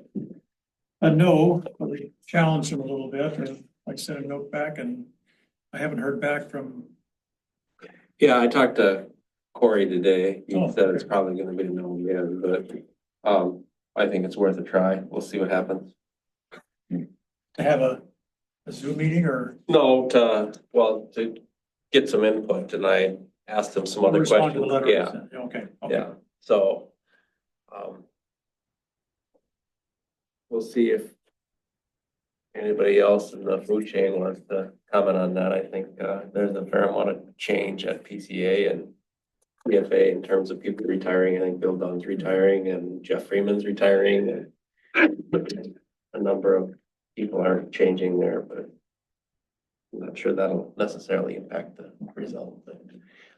a no, but we challenged him a little bit, and I sent a note back, and I haven't heard back from. Yeah, I talked to Corey today. He Oh, said it's okay. probably gonna be a no again, but, I think it's worth a try. We'll see what happens. To have a Zoom meeting or No, to get some input, and I asked him some other respond to the questions. letter? Yeah, Okay, okay. yeah, so, we'll see if anybody else in the food chain wants to comment on that. I think, there's a fair amount of change at PCA and PFA in terms of people retiring. I think Bill Dunn's retiring and Jeff Freeman's retiring and a number of people are changing there, but I'm not sure that'll necessarily impact the result. But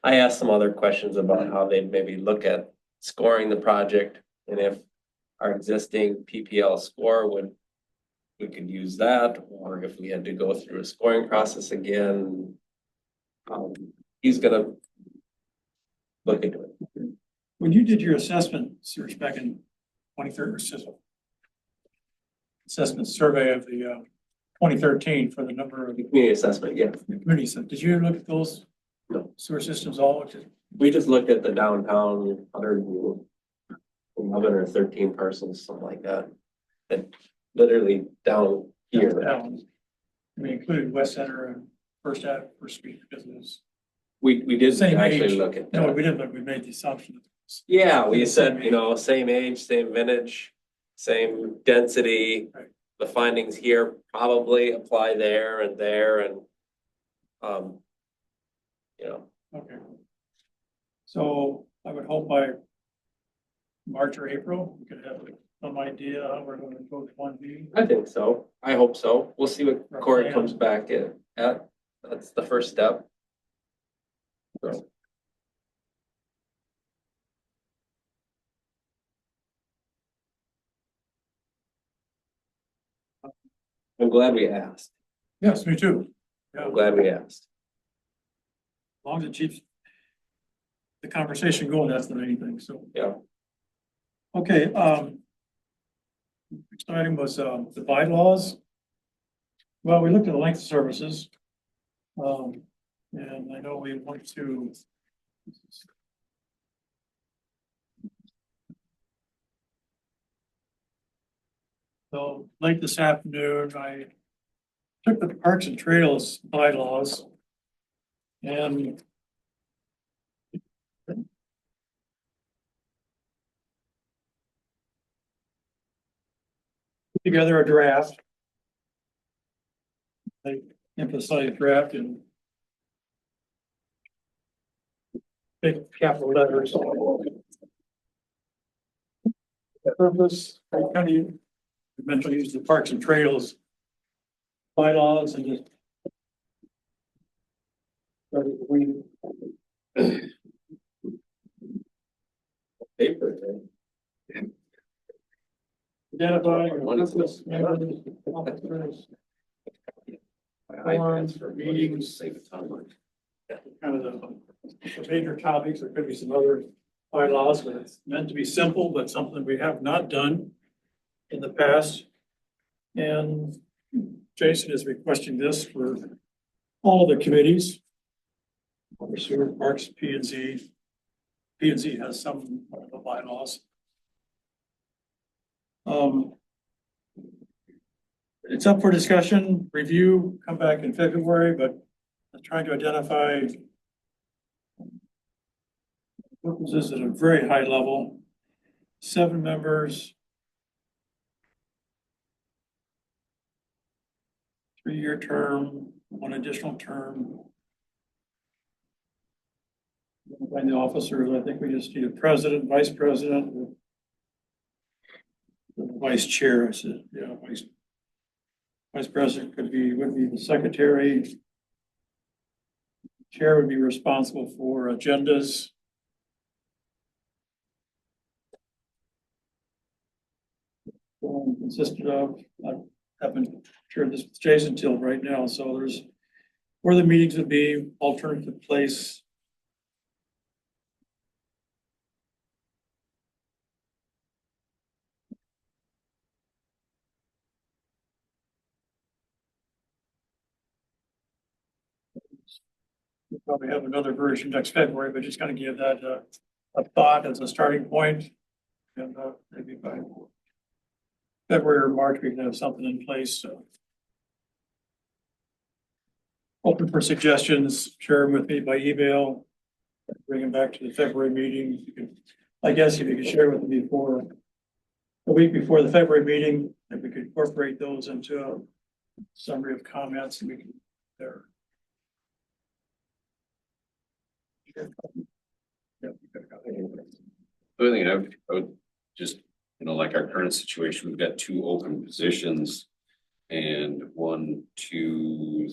I asked some other questions about how they'd maybe look at scoring the project and if our existing PPL score we could use that, or if we had to go through a scoring process again. He's gonna look into it. When you did your assessment search back in 2013, assessment survey of the 2013 for the number of The community assessment, yeah. communities, did you look at those No. sewer systems all? We just looked at the downtown 111 or 13 parcels, something like that. And literally down here. Down. We included West Center and First Street because it was. We did Same actually age. look at No, that. we didn't look, we made the assumption. Yeah, we Same said, you know, same age, same vintage, same density. Right. The findings here probably apply there and, you know, Okay. So I would hope by March or April, we could have some idea how we're going to go with 1B. I think so. I hope so. We'll see what Right. Corey comes back at. That's the first step. So. I'm glad we asked. Yes, me too. Yeah, I'm as glad we asked. long as it keeps the conversation going, that's the main thing, so. Yeah. Okay, next item was, the bylaws. Well, we looked at the length of services. And I know we want to. So late this afternoon, I took the Parks and Trails bylaws. And put together a draft. I emphasize draft and big capital letters. Purpose, I kind of mentioned use the Parks and Trails bylaws and just. We Paper. identify purpose, members, officers, iPads for meetings. save a ton of money. kind of the major topics. There could be some other bylaws, but it's meant to be simple, but something we have not done in the past. And Jason is requesting this for all of the committees. Water, Sewer, Parks, P and Z. P and Z has some of the bylaws. It's up for discussion, review, come back in February, but I'm trying to identify purposes at a very high level. 7 members. 3-year term, 1 additional term. Find the officers, I think we just need a president, vice president. Vice chair, I said, yeah, vice president would be the secretary. Chair would be responsible for agendas. Consisted of, I haven't shared this with Jason till right now, so there's where the meetings would be, alternative place. We'll probably have another version next February, but just kind of give that a thought as a starting point. And maybe by February or March, we can have something in place, so. Open for suggestions, share them with me by email, bring them back to the February meeting. You can, I guess if you could share with me before, a week before the February meeting, if we could incorporate those into a summary of comments and we can there. The other thing I would just, like our current situation, we've got 2 open positions. And 1, 2,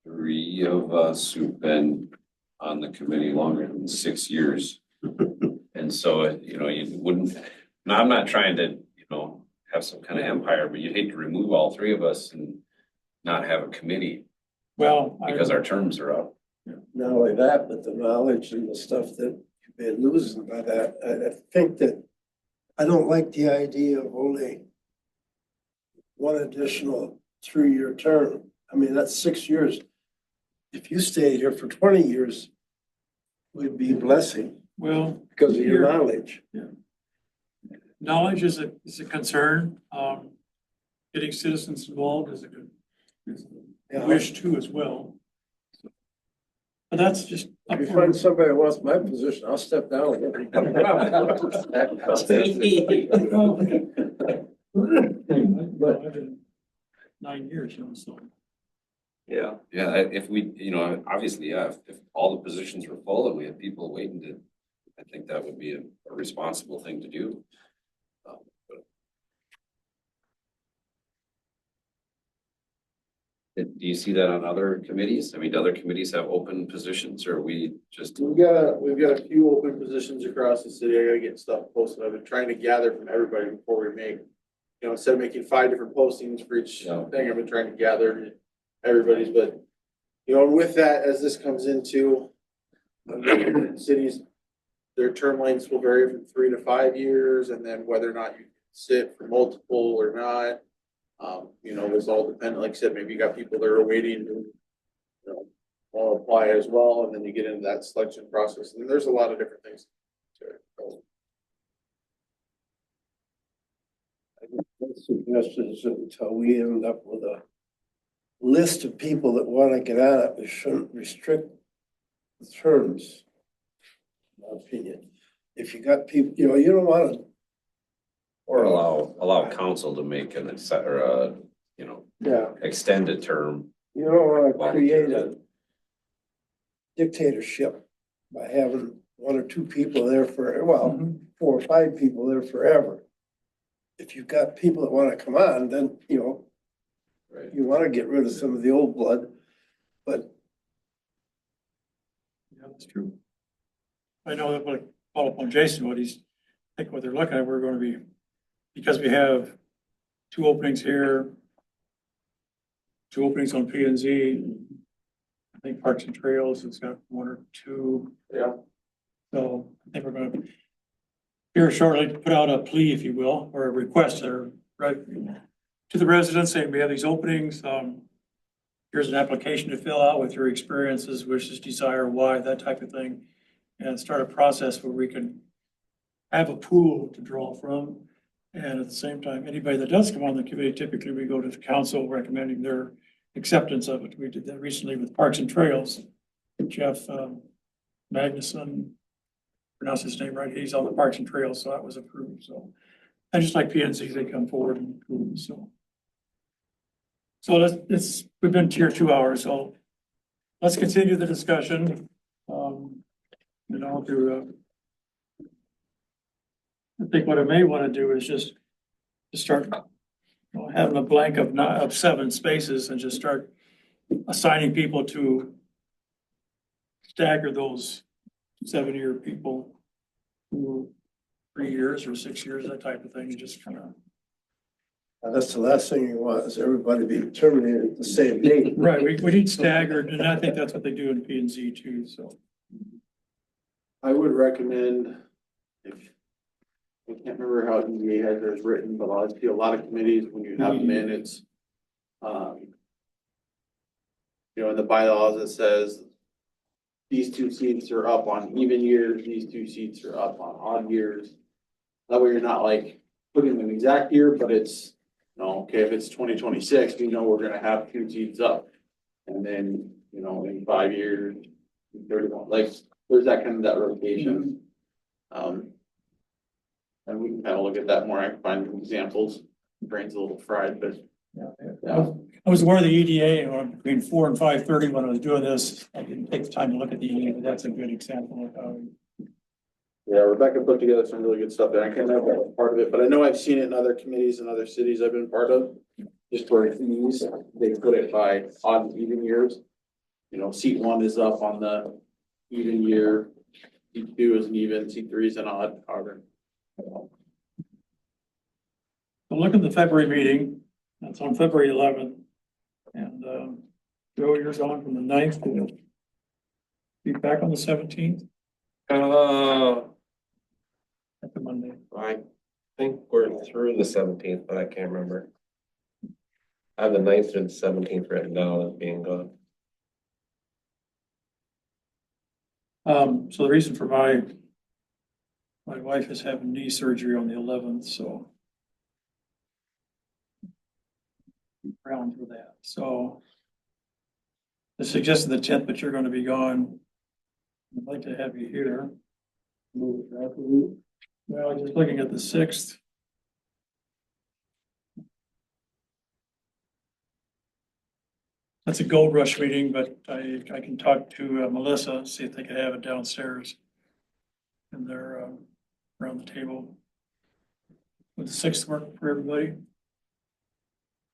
3 of us who've been on the committee longer than 6 years. And so, you wouldn't, now I'm not trying to, have some kind of empire, but you'd hate to remove all 3 of us and not have a committee Well, because our terms are up. Not only that, but the knowledge and the stuff that you've been losing by that, I think that I don't like the idea of only 1 additional 3-year term. I mean, that's 6 years. If you stayed here for 20 years, would be a blessing well, because of your knowledge. knowledge is a concern. Getting citizens involved is a wish too as well. But that's just. If you find somebody that wants my position, I'll step down. But I've been 9 years, so. Yeah, if we, obviously, if all the positions were full and we had people waiting to, I think that would be a responsible thing to do. Do you see that on other committees? I mean, do other committees have open positions or are we just? We've got a few open positions across the city. I gotta get stuff posted. I've been trying to gather from everybody before we make, instead of making 5 different postings for each thing, I've been trying to gather everybody's, but, and with that, as this comes into cities, their term lengths will vary from 3 to 5 years, and then whether or not you sit for multiple or not. This all dependent, like I said, maybe you got people that are waiting to, want to apply as well, and then you get into that selection process, and there's a lot of different things to it. Suggestions until we end up with a list of people that want to get out of it, we shouldn't restrict the terms. In my opinion, if you got people, you don't want to. Or allow council to make an extended term. You don't want to create a dictatorship by having one or two people there for, well, Mhm. 4 or 5 people there forever. If you've got people that wanna come on, then, Right. you wanna get rid of some of the old blood, but Yeah, that's true. I know that, like, follow up on Jason, what they're looking at, we're gonna be, because we have 2 openings here, 2 openings on P and Z. I think Parks and Trails has got 1 or 2. Yeah. So I think we're gonna here shortly put out a plea, if you will, or a request or right to the residents saying we have these openings. Here's an application to fill out with your experiences, wishes, desire, why, that type of thing. And start a process where we can have a pool to draw from. And at the same time, anybody that does come on the committee, typically we go to the council recommending their acceptance of it. We did that recently with Parks and Trails. Jeff Magnuson, pronounce his name right, he's on the Parks and Trails, so that was approved, so. And just like PNC, they come forward and approve, so. So we've been here 2 hours, so let's continue the discussion. I think what I may want to do is just to start having a blank of 7 spaces and just start assigning people to stagger those 7-year people who 3 years or 6 years, that type of thing, and just kind of. that's the last thing you want, is everybody be terminated at the same date. Right, we need staggered, and I think that's what they do in P and Z too, so. I would recommend, if, I can't remember how EDA has theirs written, but I see a lot of committees, when you have them in, it's, in the bylaws, it says these 2 seats are up on even years, these 2 seats are up on odd years. That way you're not like putting an exact year, but it's, okay, if it's 2026, we know we're gonna have 2 seats up. And then, in 5 years, 31, like, there's that kind of that rotation. And we can kind of look at that more. I can find some examples. Brain's a little fried, but I was aware of the EDA between 4 and 5:30 when I was doing this. I didn't take the time to look at the EDA, but that's a good example of how. yeah, Rebecca put together some really good stuff there. I can't remember that was part of it, but I know I've seen it in other committees and other cities I've been part of. Just for fees, they put it by odd and even years. Seat 1 is up on the even year, seat 2 is an even, seat 3 is an odd, however. So look at the February meeting. That's on February 11th. And Joe, you're gone from the 9th to be back on the 17th. That's a Monday. I think we're through the 17th, but I can't remember. I have the 9th through the 17th written down as being gone. So the reason for my wife is having knee surgery on the 11th, so. Around for that, so. I suggested the 10th, but you're going to be gone. I'd like to have you here. Move it back a week. Well, just looking at the 6th. That's a gold rush meeting, but I can talk to Melissa, see if they can have it downstairs. And they're around the table. Would the 6th work for everybody?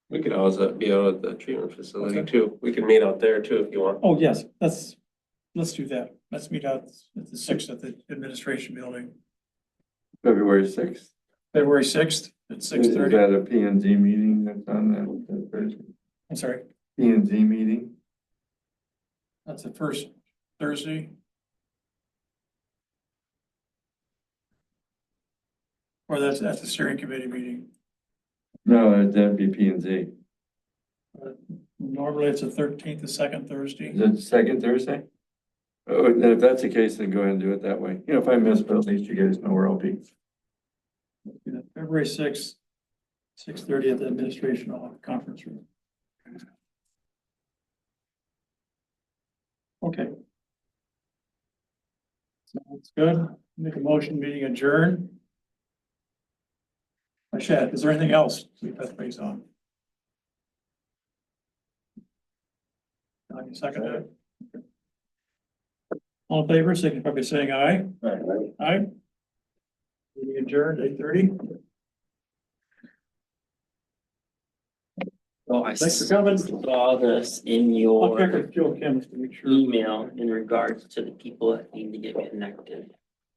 We could always be out at the treatment facility Okay. too. We can meet out there too if you want. Oh, yes, let's do that. Let's meet out at the 6th at the administration building, February 6th. February 6th at Is 6:30. that a P and Z meeting that's on that Thursday? I'm sorry, P and Z meeting? that's the first Thursday. Or that's the steering committee meeting. No, that'd be P and Z. Normally it's the 13th, the second Thursday. Is it the second Thursday? Oh, then if that's the case, then go ahead and do it that way. If I miss, but at least you guys know where I'll be. February 6th, 6:30 at the administration conference room. Okay. Sounds good. Make a motion, meeting adjourned. Shad, is there anything else we touch base on? I can second that. All in favor, signify by saying aye. Aye. Meeting adjourned, 8:30. Oh, I Thanks for coming. saw this in I'll check your with Joe Kim to make sure. email in regards to the people that need to get connected.